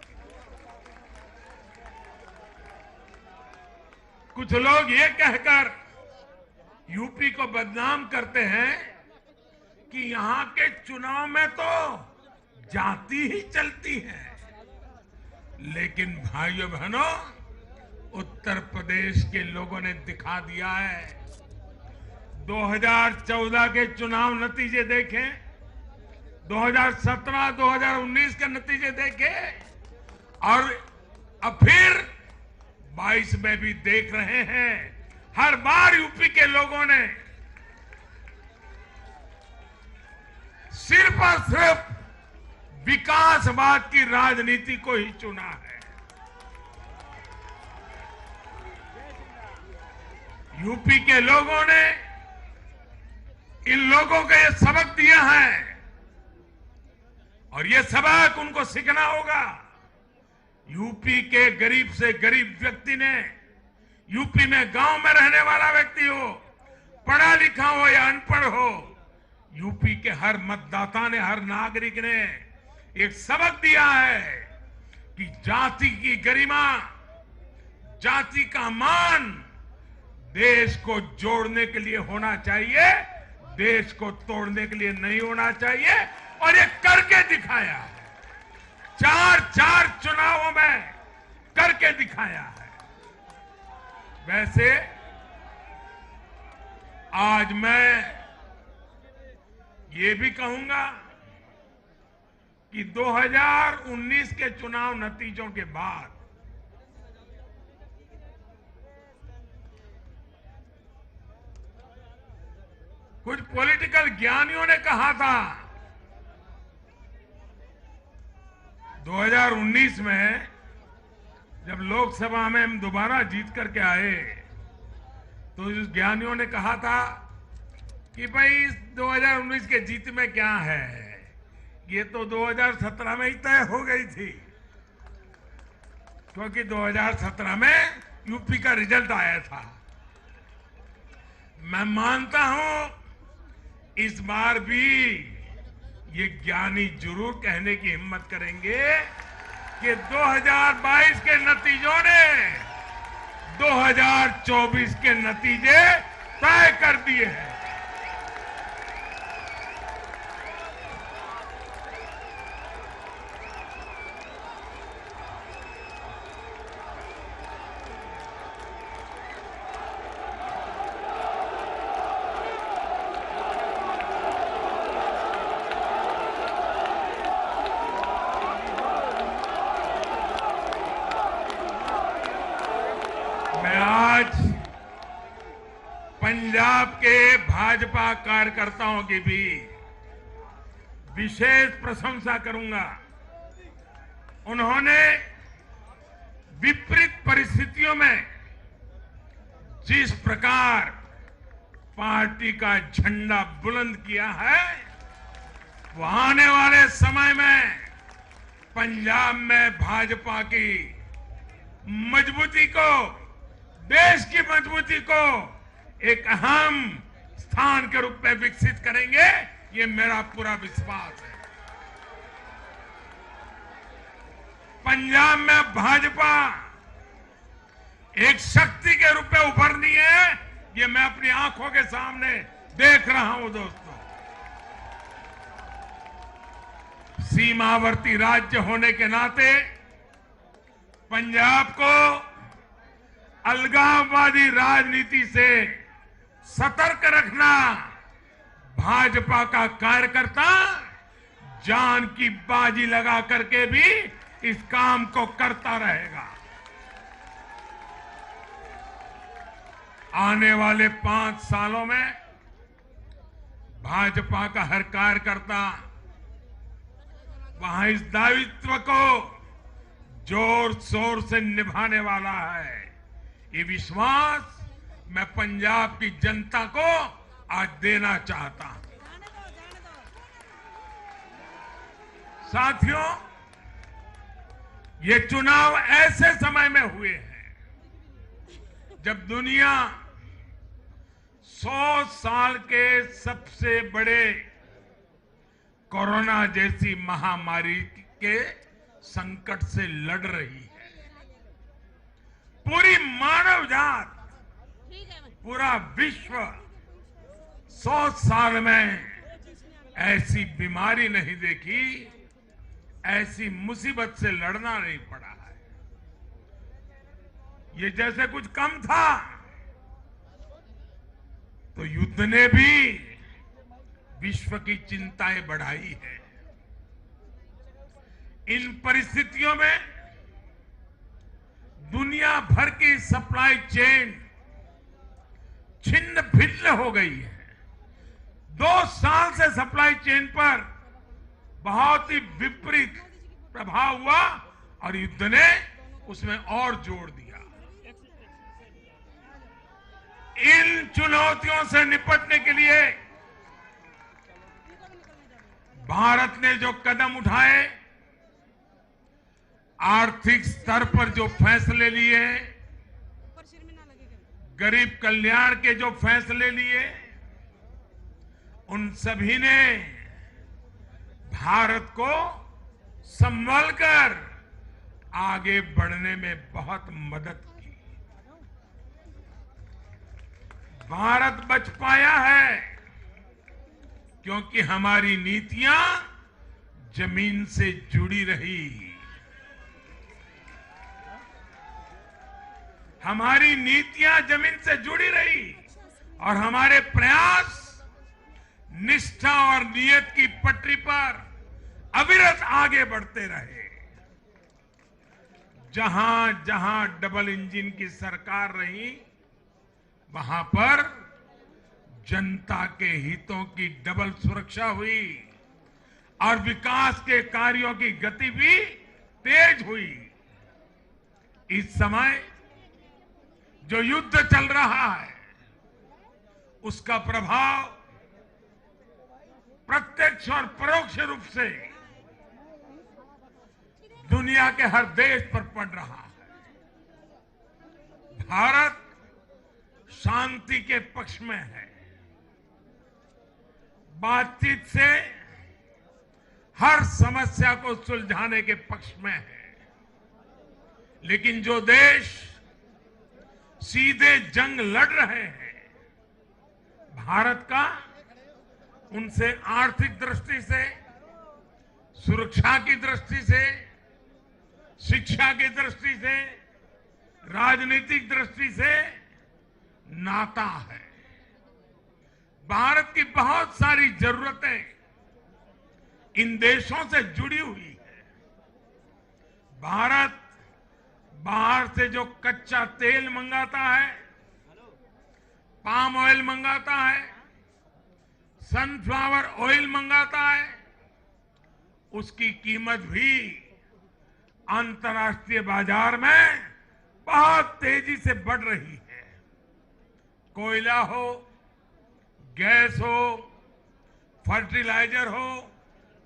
कुछ लोग ये कहकर यूपी को बदनाम करते हैं कि यहां के चुनाव में तो जाति ही चलती है। लेकिन भाइयों बहनों, उत्तर प्रदेश के लोगों ने दिखा दिया है। 2014 के चुनाव नतीजे देखें, 2017, 2019 के नतीजे देखें, और अब फिर 22 में भी देख रहे हैं। हर बार यूपी के लोगों ने सिर्फ और सिर्फ विकासवाद की राजनीति को ही चुना है। यूपी के लोगों ने इन लोगों को यह सबक दिया है और यह सबक उनको सीखना होगा। यूपी के गरीब से गरीब व्यक्ति ने, यूपी में गांव में रहने वाला व्यक्ति हो, पढ़ा लिखा हो या अनपढ़ हो, यूपी के हर मतदाता ने, हर नागरिक ने एक सबक दिया है कि जाति की गरिमा, जाति का मान देश को जोड़ने के लिए होना चाहिए, देश को तोड़ने के लिए नहीं होना चाहिए। और ये करके दिखाया है, चार चुनावों में करके दिखाया है। वैसे आज मैं ये भी कहूंगा कि 2019 के चुनाव नतीजों के बाद कुछ पॉलिटिकल ज्ञानियों ने कहा था 2019 में जब लोकसभा में हम दोबारा जीत करके आए तो उस ज्ञानियों ने कहा था कि भाई 2019 के जीत में क्या है, ये तो 2017 में ही तय हो गई थी, क्योंकि 2017 में यूपी का रिजल्ट आया था। मैं मानता हूं इस बार भी ये ज्ञानी जरूर कहने की हिम्मत करेंगे कि 2022 के नतीजों ने 2024 के नतीजे तय कर दिए हैं। पंजाब के भाजपा कार्यकर्ताओं की भी विशेष प्रशंसा करूंगा। उन्होंने विपरीत परिस्थितियों में जिस प्रकार पार्टी का झंडा बुलंद किया है, वो आने वाले समय में पंजाब में भाजपा की मजबूती को, देश की मजबूती को एक अहम स्थान के रूप में विकसित करेंगे, ये मेरा पूरा विश्वास है। पंजाब में भाजपा एक शक्ति के रूप में उभरनी है, ये मैं अपनी आंखों के सामने देख रहा हूं दोस्तों। सीमावर्ती राज्य होने के नाते पंजाब को अलगाववादी राजनीति से सतर्क रखना भाजपा का कार्यकर्ता जान की बाजी लगा करके भी इस काम को करता रहेगा। आने वाले 5 सालों में भाजपा का हर कार्यकर्ता वहां इस दायित्व को जोर शोर से निभाने वाला है। ये विश्वास मैं पंजाब की जनता को आज देना चाहता हूं। साथियों, ये चुनाव ऐसे समय में हुए हैं जब दुनिया 100 साल के सबसे बड़े कोरोना जैसी महामारी के संकट से लड़ रही है। पूरी मानव जात, पूरा विश्व 100 साल में ऐसी बीमारी नहीं देखी, ऐसी मुसीबत से लड़ना नहीं पड़ा है। ये जैसे कुछ कम था तो युद्ध ने भी विश्व की चिंताएं बढ़ाई है। इन परिस्थितियों में दुनिया भर की सप्लाई चेन छिन्न भिन्न हो गई है। 2 साल से सप्लाई चेन पर बहुत ही विपरीत प्रभाव हुआ और युद्ध ने उसमें और जोड़ दिया। इन चुनौतियों से निपटने के लिए भारत ने जो कदम उठाए, आर्थिक स्तर पर जो फैसले लिए, गरीब कल्याण के जो फैसले लिए, उन सभी ने भारत को संभल कर आगे बढ़ने में बहुत मदद की। भारत बच पाया है क्योंकि हमारी नीतियां जमीन से जुड़ी रही। हमारी नीतियां जमीन से जुड़ी रही और हमारे प्रयास निष्ठा और नियत की पटरी पर अविरत आगे बढ़ते रहे। जहां जहां डबल इंजन की सरकार रही, वहां पर जनता के हितों की डबल सुरक्षा हुई और विकास के कार्यों की गति भी तेज हुई। इस समय जो युद्ध चल रहा है, उसका प्रभाव प्रत्यक्ष और परोक्ष रूप से दुनिया के हर देश पर पड़ रहा है। भारत शांति के पक्ष में है, बातचीत से हर समस्या को सुलझाने के पक्ष में है। लेकिन जो देश सीधे जंग लड़ रहे हैं, भारत का उनसे आर्थिक दृष्टि से, सुरक्षा की दृष्टि से, शिक्षा की दृष्टि से, राजनीतिक दृष्टि से नाता है। भारत की बहुत सारी जरूरतें इन देशों से जुड़ी हुई है। भारत बाहर से जो कच्चा तेल मंगाता है, पाम ऑयल मंगाता है, सनफ्लावर ऑयल मंगाता है, उसकी कीमत भी अंतर्राष्ट्रीय बाजार में बहुत तेजी से बढ़ रही है। कोयला हो, गैस हो, फर्टिलाइजर हो,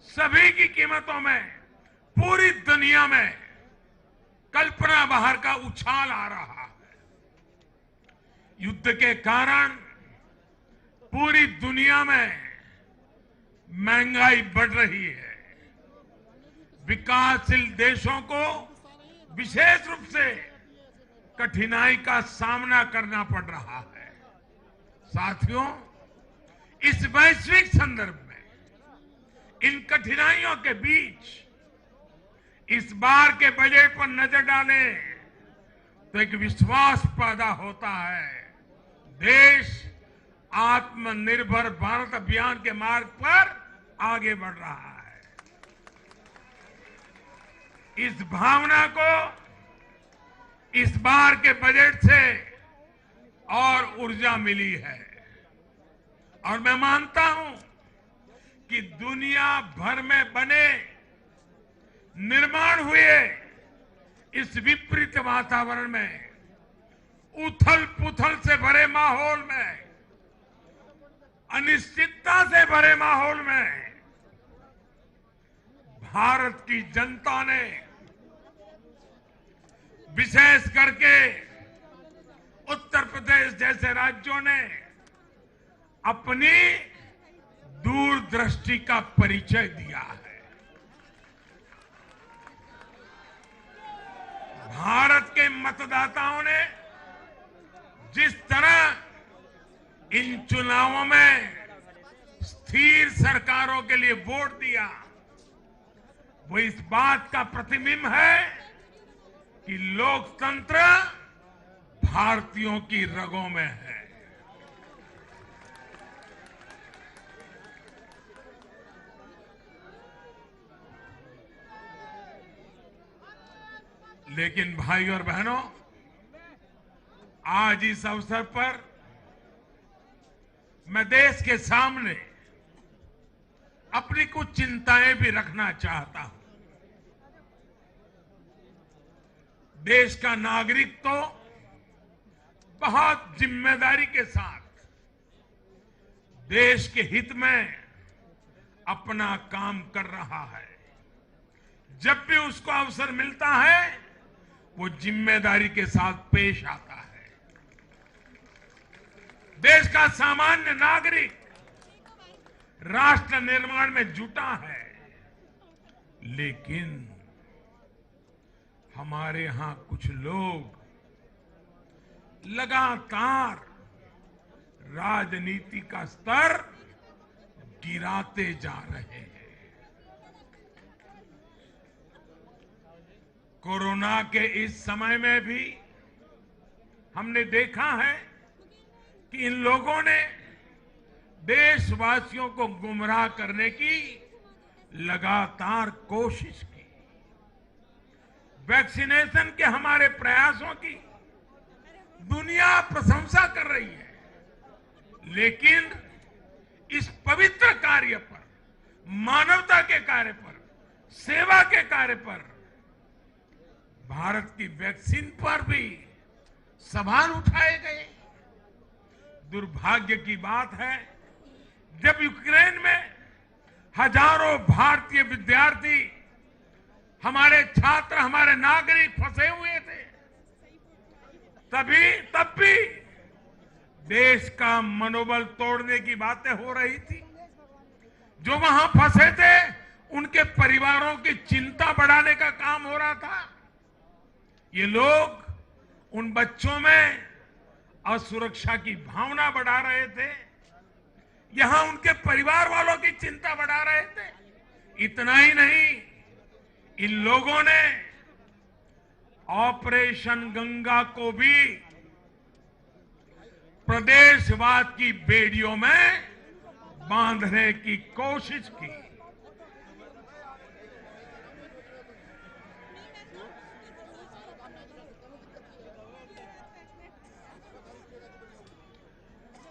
सभी की कीमतों में पूरी दुनिया में कल्पना बाहर का उछाल आ रहा है। युद्ध के कारण पूरी दुनिया में महंगाई बढ़ रही है। विकासशील देशों को विशेष रूप से कठिनाई का सामना करना पड़ रहा है। साथियों, इस वैश्विक संदर्भ में इन कठिनाइयों के बीच इस बार के बजट पर नजर डालें तो एक विश्वास पैदा होता है। देश आत्मनिर्भर भारत अभियान के मार्ग पर आगे बढ़ रहा है। इस भावना को इस बार के बजट से और ऊर्जा मिली है और मैं मानता हूं कि दुनिया भर में बने निर्माण हुए इस विपरीत वातावरण में, उथल पुथल से भरे माहौल में, अनिश्चितता से भरे माहौल में भारत की जनता ने विशेष करके उत्तर प्रदेश जैसे राज्यों ने अपनी दूरदृष्टि का परिचय दिया है। भारत के मतदाताओं ने जिस तरह इन चुनावों में स्थिर सरकारों के लिए वोट दिया, वो इस बात का प्रतिबिंब है कि लोकतंत्र भारतीयों की रगों में है। लेकिन भाई और बहनों, आज इस अवसर पर मैं देश के सामने अपनी कुछ चिंताएं भी रखना चाहता हूं। देश का नागरिक तो बहुत जिम्मेदारी के साथ देश के हित में अपना काम कर रहा है। जब भी उसको अवसर मिलता है वो जिम्मेदारी के साथ पेश आता है। देश का सामान्य नागरिक राष्ट्र निर्माण में जुटा है, लेकिन हमारे यहां कुछ लोग लगातार राजनीति का स्तर गिराते जा रहे हैं। कोरोना के इस समय में भी हमने देखा है कि इन लोगों ने देशवासियों को गुमराह करने की लगातार कोशिश की। वैक्सीनेशन के हमारे प्रयासों की दुनिया प्रशंसा कर रही है, लेकिन इस पवित्र कार्य पर, मानवता के कार्य पर, सेवा के कार्य पर, भारत की वैक्सीन पर भी सवाल उठाए गए। दुर्भाग्य की बात है, जब यूक्रेन में हजारों भारतीय विद्यार्थी, हमारे छात्र, हमारे नागरिक फंसे हुए थे, तब भी देश का मनोबल तोड़ने की बातें हो रही थी। जो वहां फंसे थे उनके परिवारों की चिंता बढ़ाने का काम हो रहा था। ये लोग उन बच्चों में असुरक्षा की भावना बढ़ा रहे थे, यहां उनके परिवार वालों की चिंता बढ़ा रहे थे। इतना ही नहीं, इन लोगों ने ऑपरेशन गंगा को भी प्रदेशवाद की बेड़ियों में बांधने की कोशिश की।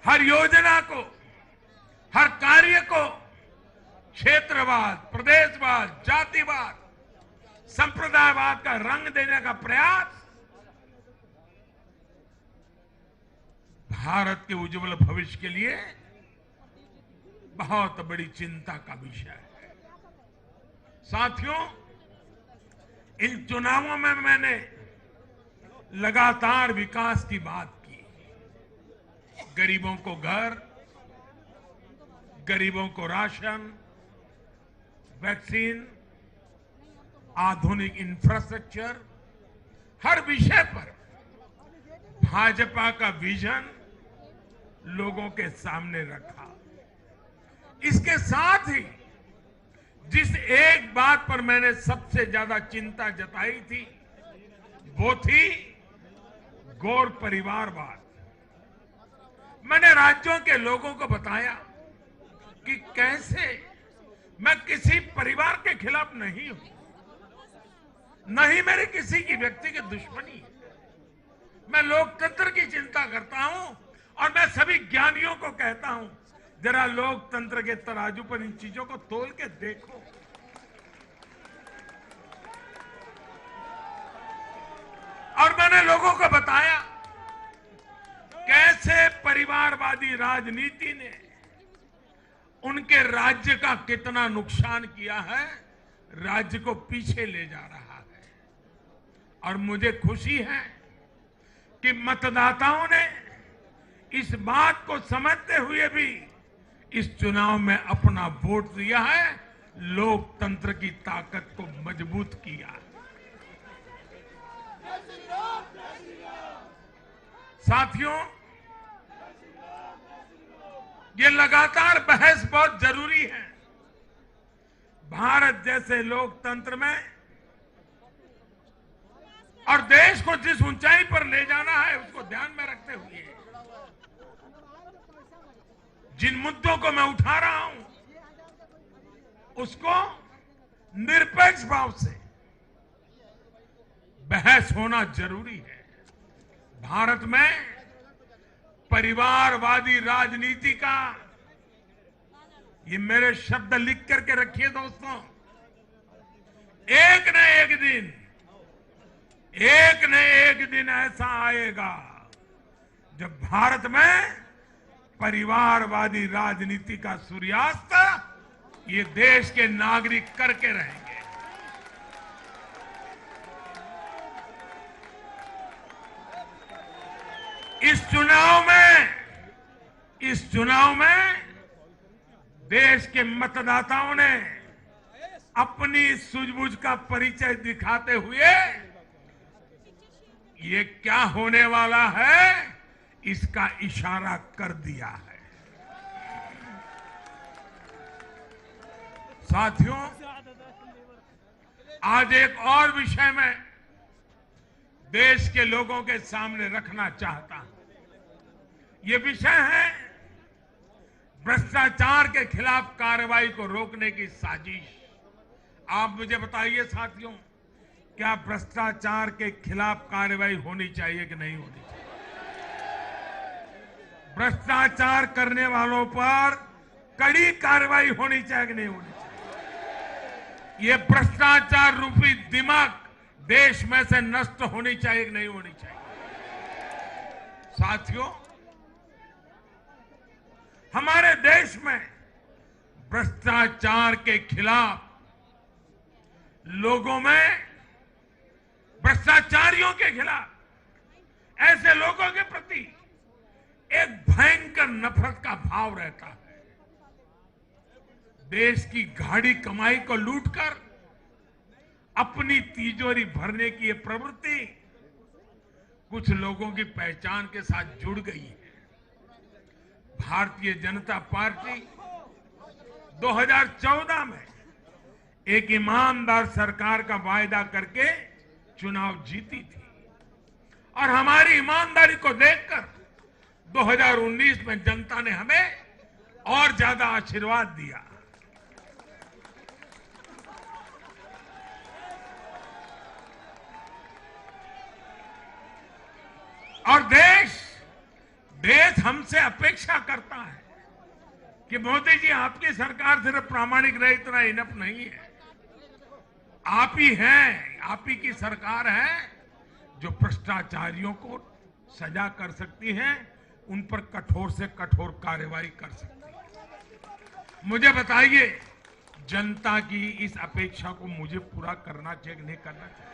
हर योजना को, हर कार्य को क्षेत्रवाद, प्रदेशवाद, जातिवाद, संप्रदायवाद का रंग देने का प्रयास भारत के उज्जवल भविष्य के लिए बहुत बड़ी चिंता का विषय है। साथियों, इन चुनावों में मैंने लगातार विकास की बात की। गरीबों को घर, गरीबों को राशन, वैक्सीन, आधुनिक इंफ्रास्ट्रक्चर, हर विषय पर भाजपा का विजन लोगों के सामने रखा। इसके साथ ही जिस एक बात पर मैंने सबसे ज्यादा चिंता जताई थी वो थी गौर परिवारवाद। मैंने राज्यों के लोगों को बताया कि कैसे मैं किसी परिवार के खिलाफ नहीं हूं, न ही मेरे किसी की व्यक्तिगत दुश्मनी है। मैं लोकतंत्र की चिंता करता हूं और मैं सभी ज्ञानियों को कहता हूं, जरा लोकतंत्र के तराजू पर इन चीजों को तोल के देखो। और मैंने लोगों को बताया कैसे परिवारवादी राजनीति ने उनके राज्य का कितना नुकसान किया है, राज्य को पीछे ले जा रहा है। और मुझे खुशी है कि मतदाताओं ने इस बात को समझते हुए भी इस चुनाव में अपना वोट दिया है, लोकतंत्र की ताकत को मजबूत किया। साथियों, ये लगातार बहस बहुत जरूरी है। भारत जैसे लोकतंत्र में और देश को जिस ऊंचाई पर ले जाना है उसको ध्यान में रखते हुए जिन मुद्दों को मैं उठा रहा हूं उसको निरपेक्ष भाव से बहस होना जरूरी है। भारत में परिवारवादी राजनीति का, ये मेरे शब्द लिख करके रखिए दोस्तों, एक न एक दिन ऐसा आएगा जब भारत में परिवारवादी राजनीति का सूर्यास्त ये देश के नागरिक करके रहेंगे। इस चुनाव में देश के मतदाताओं ने अपनी सूझबूझ का परिचय दिखाते हुए ये क्या होने वाला है इसका इशारा कर दिया है। साथियों, आज एक और विषय में देश के लोगों के सामने रखना चाहता हूं। ये विषय है भ्रष्टाचार के खिलाफ कार्रवाई को रोकने की साजिश। आप मुझे बताइए साथियों, क्या भ्रष्टाचार के खिलाफ कार्रवाई होनी चाहिए कि नहीं होनी चाहिए? भ्रष्टाचार करने वालों पर कड़ी कार्रवाई होनी चाहिए कि नहीं होनी चाहिए? ये भ्रष्टाचार रूपी दिमाग देश में से नष्ट होनी चाहिए कि नहीं होनी चाहिए? साथियों, हमारे देश में भ्रष्टाचार के खिलाफ लोगों में, भ्रष्टाचारियों के खिलाफ, ऐसे लोगों के प्रति एक भयंकर नफरत का भाव रहता है। देश की गाढ़ी कमाई को लूटकर अपनी तिजोरी भरने की ये प्रवृत्ति कुछ लोगों की पहचान के साथ जुड़ गई है। भारतीय जनता पार्टी 2014 में एक ईमानदार सरकार का वायदा करके चुनाव जीती थी और हमारी ईमानदारी को देखकर 2019 में जनता ने हमें और ज्यादा आशीर्वाद दिया। और देश हमसे अपेक्षा करता है कि मोदी जी, आपकी सरकार सिर्फ प्रामाणिक रहे इतना इनफ नहीं है। आप ही हैं, आप ही की सरकार है जो भ्रष्टाचारियों को सजा कर सकती है, उन पर कठोर से कठोर कार्रवाई कर सकती है। मुझे बताइए, जनता की इस अपेक्षा को मुझे पूरा करना चाहिए कि नहीं करना चाहिए?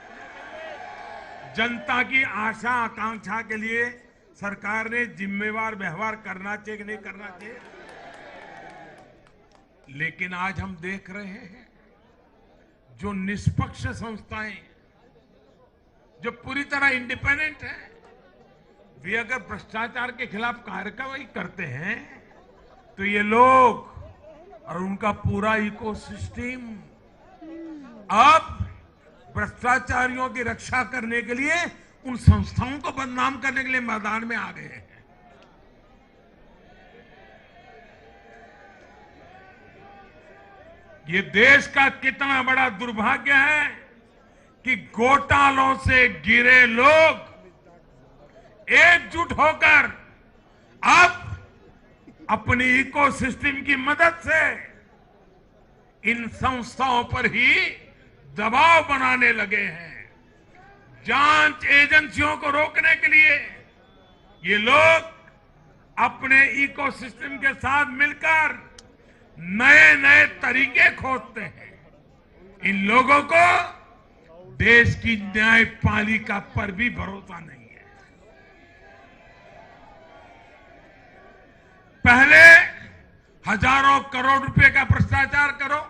जनता की आशा आकांक्षा के लिए सरकार ने जिम्मेवार व्यवहार करना चाहिए कि नहीं करना चाहिए? लेकिन आज हम देख रहे हैं जो निष्पक्ष संस्थाएं, जो पूरी तरह इंडिपेंडेंट है, वे अगर भ्रष्टाचार के खिलाफ कार्रवाई करते हैं तो ये लोग और उनका पूरा इकोसिस्टम अब भ्रष्टाचारियों की रक्षा करने के लिए उन संस्थाओं को बदनाम करने के लिए मैदान में आ गए हैं। ये देश का कितना बड़ा दुर्भाग्य है कि घोटालों से घिरे लोग एकजुट होकर अब अपनी इकोसिस्टम की मदद से इन संस्थाओं पर ही दबाव बनाने लगे हैं। जांच एजेंसियों को रोकने के लिए ये लोग अपने इकोसिस्टम के साथ मिलकर नए नए तरीके खोजते हैं। इन लोगों को देश की न्यायपालिका पर भी भरोसा नहीं है। पहले हजारों करोड़ रुपए का भ्रष्टाचार करो,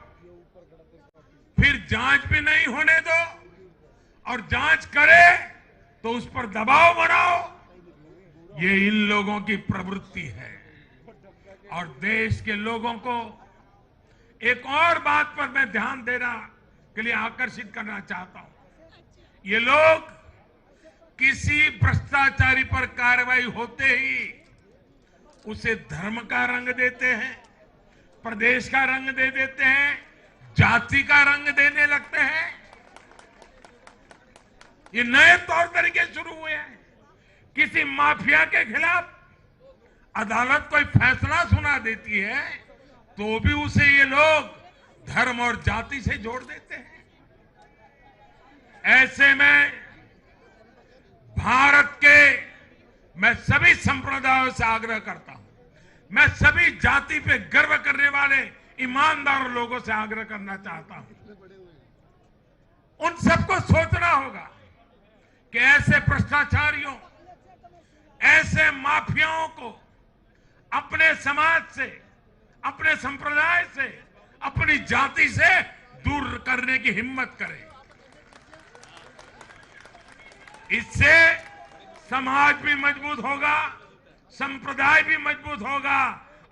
फिर जांच भी नहीं होने दो, और जांच करे तो उस पर दबाव बनाओ। ये इन लोगों की प्रवृत्ति है। और देश के लोगों को एक और बात पर मैं ध्यान देना के लिए आकर्षित करना चाहता हूं। ये लोग किसी भ्रष्टाचारी पर कार्रवाई होते ही उसे धर्म का रंग देते हैं, प्रदेश का रंग दे देते हैं, जाति का रंग देने लगते हैं। ये नए तौर तरीके शुरू हुए हैं। किसी माफिया के खिलाफ अदालत कोई फैसला सुना देती है तो भी उसे ये लोग धर्म और जाति से जोड़ देते हैं। ऐसे में भारत के मैं सभी संप्रदायों से आग्रह करता हूं, मैं सभी जाति पे गर्व करने वाले ईमानदार लोगों से आग्रह करना चाहता हूं, उन सबको सोचना होगा कि ऐसे भ्रष्टाचारियों, ऐसे माफियाओं को अपने समाज से, अपने संप्रदाय से, अपनी जाति से दूर करने की हिम्मत करें। इससे समाज भी मजबूत होगा, संप्रदाय भी मजबूत होगा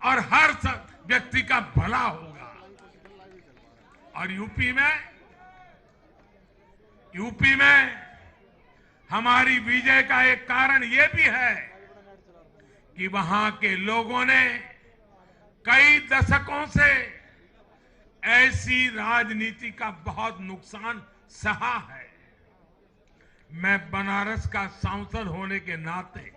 और हर व्यक्ति का भला होगा। और यूपी में हमारी विजय का एक कारण यह भी है कि वहां के लोगों ने कई दशकों से ऐसी राजनीति का बहुत नुकसान सहा है। मैं बनारस का सांसद होने के नाते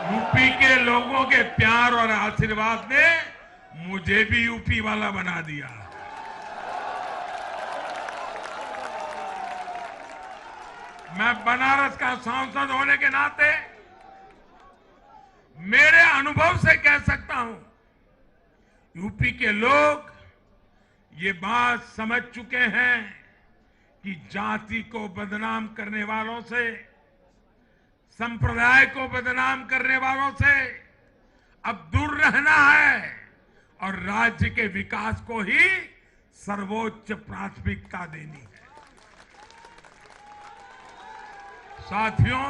यूपी के लोगों के प्यार और आशीर्वाद ने मुझे भी यूपी वाला बना दिया। मैं बनारस का सांसद होने के नाते मेरे अनुभव से कह सकता हूं, यूपी के लोग ये बात समझ चुके हैं कि जाति को बदनाम करने वालों से, संप्रदाय को बदनाम करने वालों से अब दूर रहना है और राज्य के विकास को ही सर्वोच्च प्राथमिकता देनी है। साथियों,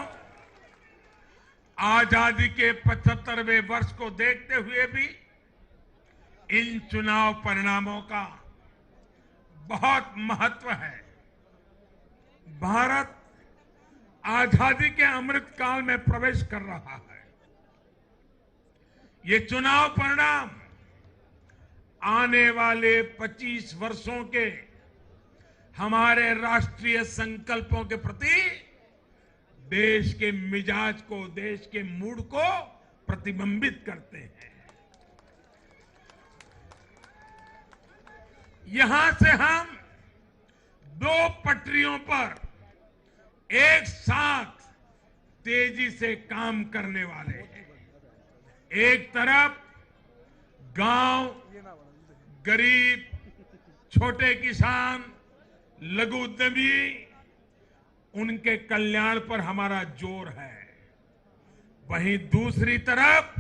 आजादी के 75वें वर्ष को देखते हुए भी इन चुनाव परिणामों का बहुत महत्व है। भारत आजादी के अमृत काल में प्रवेश कर रहा है। ये चुनाव परिणाम आने वाले 25 वर्षों के हमारे राष्ट्रीय संकल्पों के प्रति देश के मिजाज को, देश के मूड को प्रतिबिंबित करते हैं। यहां से हम 2 पटरियों पर एक साथ तेजी से काम करने वाले हैं। एक तरफ गांव, गरीब, छोटे किसान, लघु उद्यमी, उनके कल्याण पर हमारा जोर है। वहीं दूसरी तरफ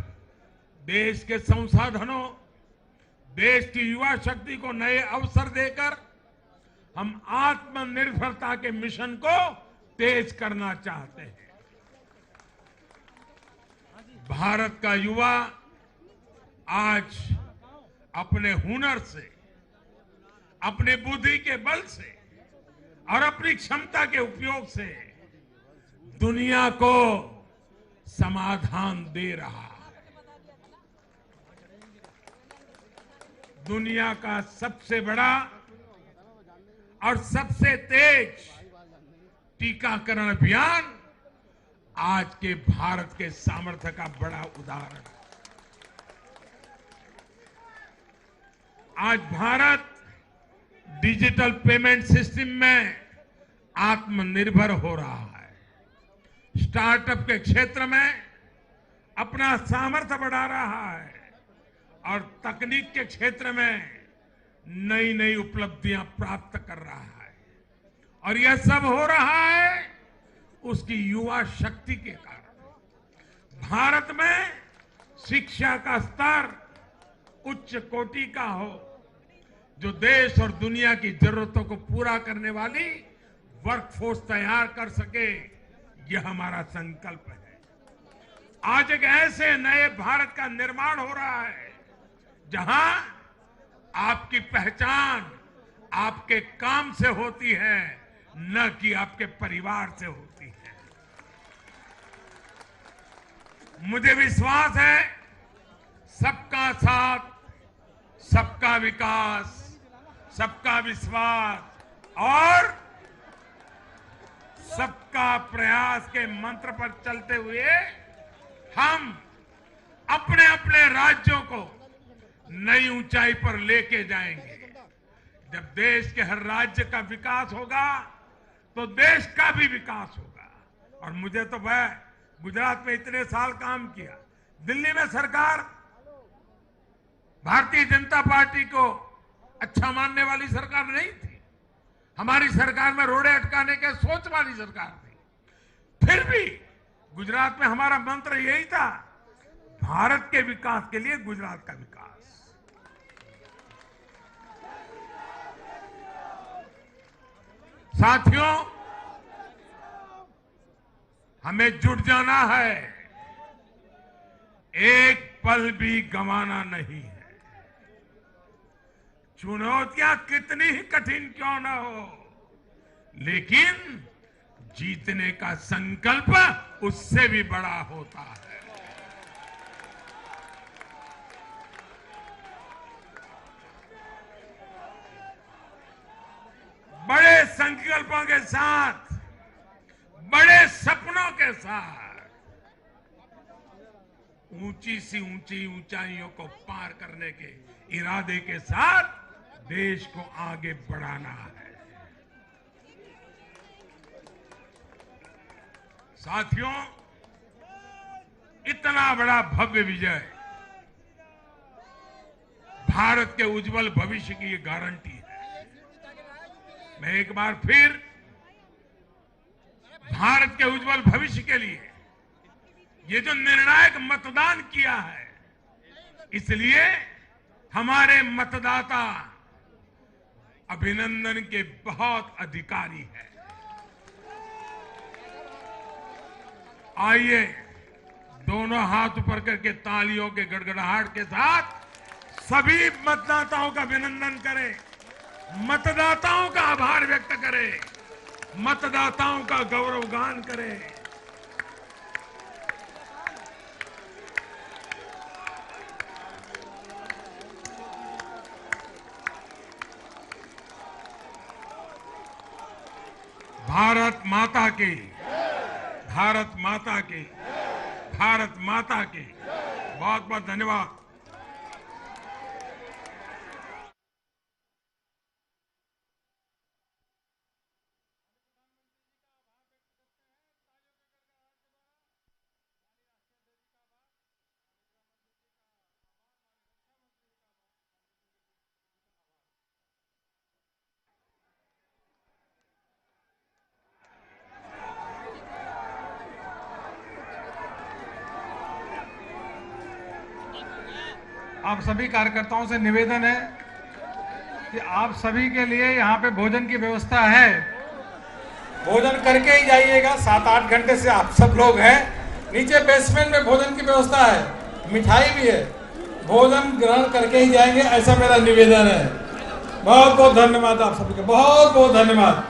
देश के संसाधनों, देश की युवा शक्ति को नए अवसर देकर हम आत्मनिर्भरता के मिशन को तेज करना चाहते हैं। भारत का युवा आज अपने हुनर से, अपने बुद्धि के बल से और अपनी क्षमता के उपयोग से दुनिया को समाधान दे रहा है। दुनिया का सबसे बड़ा और सबसे तेज टीकाकरण अभियान आज के भारत के सामर्थ्य का बड़ा उदाहरण है। आज भारत डिजिटल पेमेंट सिस्टम में आत्मनिर्भर हो रहा है। स्टार्टअप के क्षेत्र में अपना सामर्थ्य बढ़ा रहा है और तकनीक के क्षेत्र में नई नई उपलब्धियां प्राप्त कर रहा है। और यह सब हो रहा है उसकी युवा शक्ति के कारण। भारत में शिक्षा का स्तर उच्च कोटि का हो, जो देश और दुनिया की जरूरतों को पूरा करने वाली वर्कफोर्स तैयार कर सके, यह हमारा संकल्प है। आज एक ऐसे नए भारत का निर्माण हो रहा है जहां आपकी पहचान आपके काम से होती है, न कि आपके परिवार से होती है। मुझे विश्वास है सबका साथ, सबका विकास, सबका विश्वास और सबका प्रयास के मंत्र पर चलते हुए हम अपने अपने राज्यों को नई ऊंचाई पर लेके जाएंगे। जब देश के हर राज्य का विकास होगा तो देश का भी विकास होगा। और मुझे तो वह गुजरात में इतने साल काम किया, दिल्ली में सरकार भारतीय जनता पार्टी को अच्छा मानने वाली सरकार नहीं थी। हमारी सरकार में रोड़े अटकाने के सोच वाली सरकार थी। फिर भी गुजरात में हमारा मंत्र यही था, भारत के विकास के लिए गुजरात का विकास। साथियों, हमें जुट जाना है, एक पल भी गंवाना नहीं है। चुनौतियां कितनी ही कठिन क्यों न हो, लेकिन जीतने का संकल्प उससे भी बड़ा होता है। बड़े संकल्पों के साथ, बड़े सपनों के साथ ऊंची सी ऊंचाइयों को पार करने के इरादे के साथ देश को आगे बढ़ाना है। साथियों, इतना बड़ा भव्य विजय भारत के उज्जवल भविष्य की ये गारंटी है। मैं एक बार फिर भारत के उज्जवल भविष्य के लिए ये जो निर्णायक मतदान किया है, इसलिए हमारे मतदाता अभिनंदन के बहुत अधिकारी हैं। आइए दोनों हाथ ऊपर करके तालियों के गड़गड़ाहट के साथ सभी मतदाताओं का अभिनंदन करें, मतदाताओं का आभार व्यक्त करें, मतदाताओं का गौरवगान करें। भारत माता की, भारत माता की, भारत माता की। बहुत बहुत धन्यवाद। आप सभी कार्यकर्ताओं से निवेदन है कि आप सभी के लिए यहाँ पे भोजन की व्यवस्था है, भोजन करके ही जाइएगा। 7-8 घंटे से आप सब लोग हैं। नीचे बेसमेंट में भोजन की व्यवस्था है, मिठाई भी है, भोजन ग्रहण करके ही जाएंगे, ऐसा मेरा निवेदन है। बहुत बहुत धन्यवाद आप सभी का, बहुत बहुत धन्यवाद।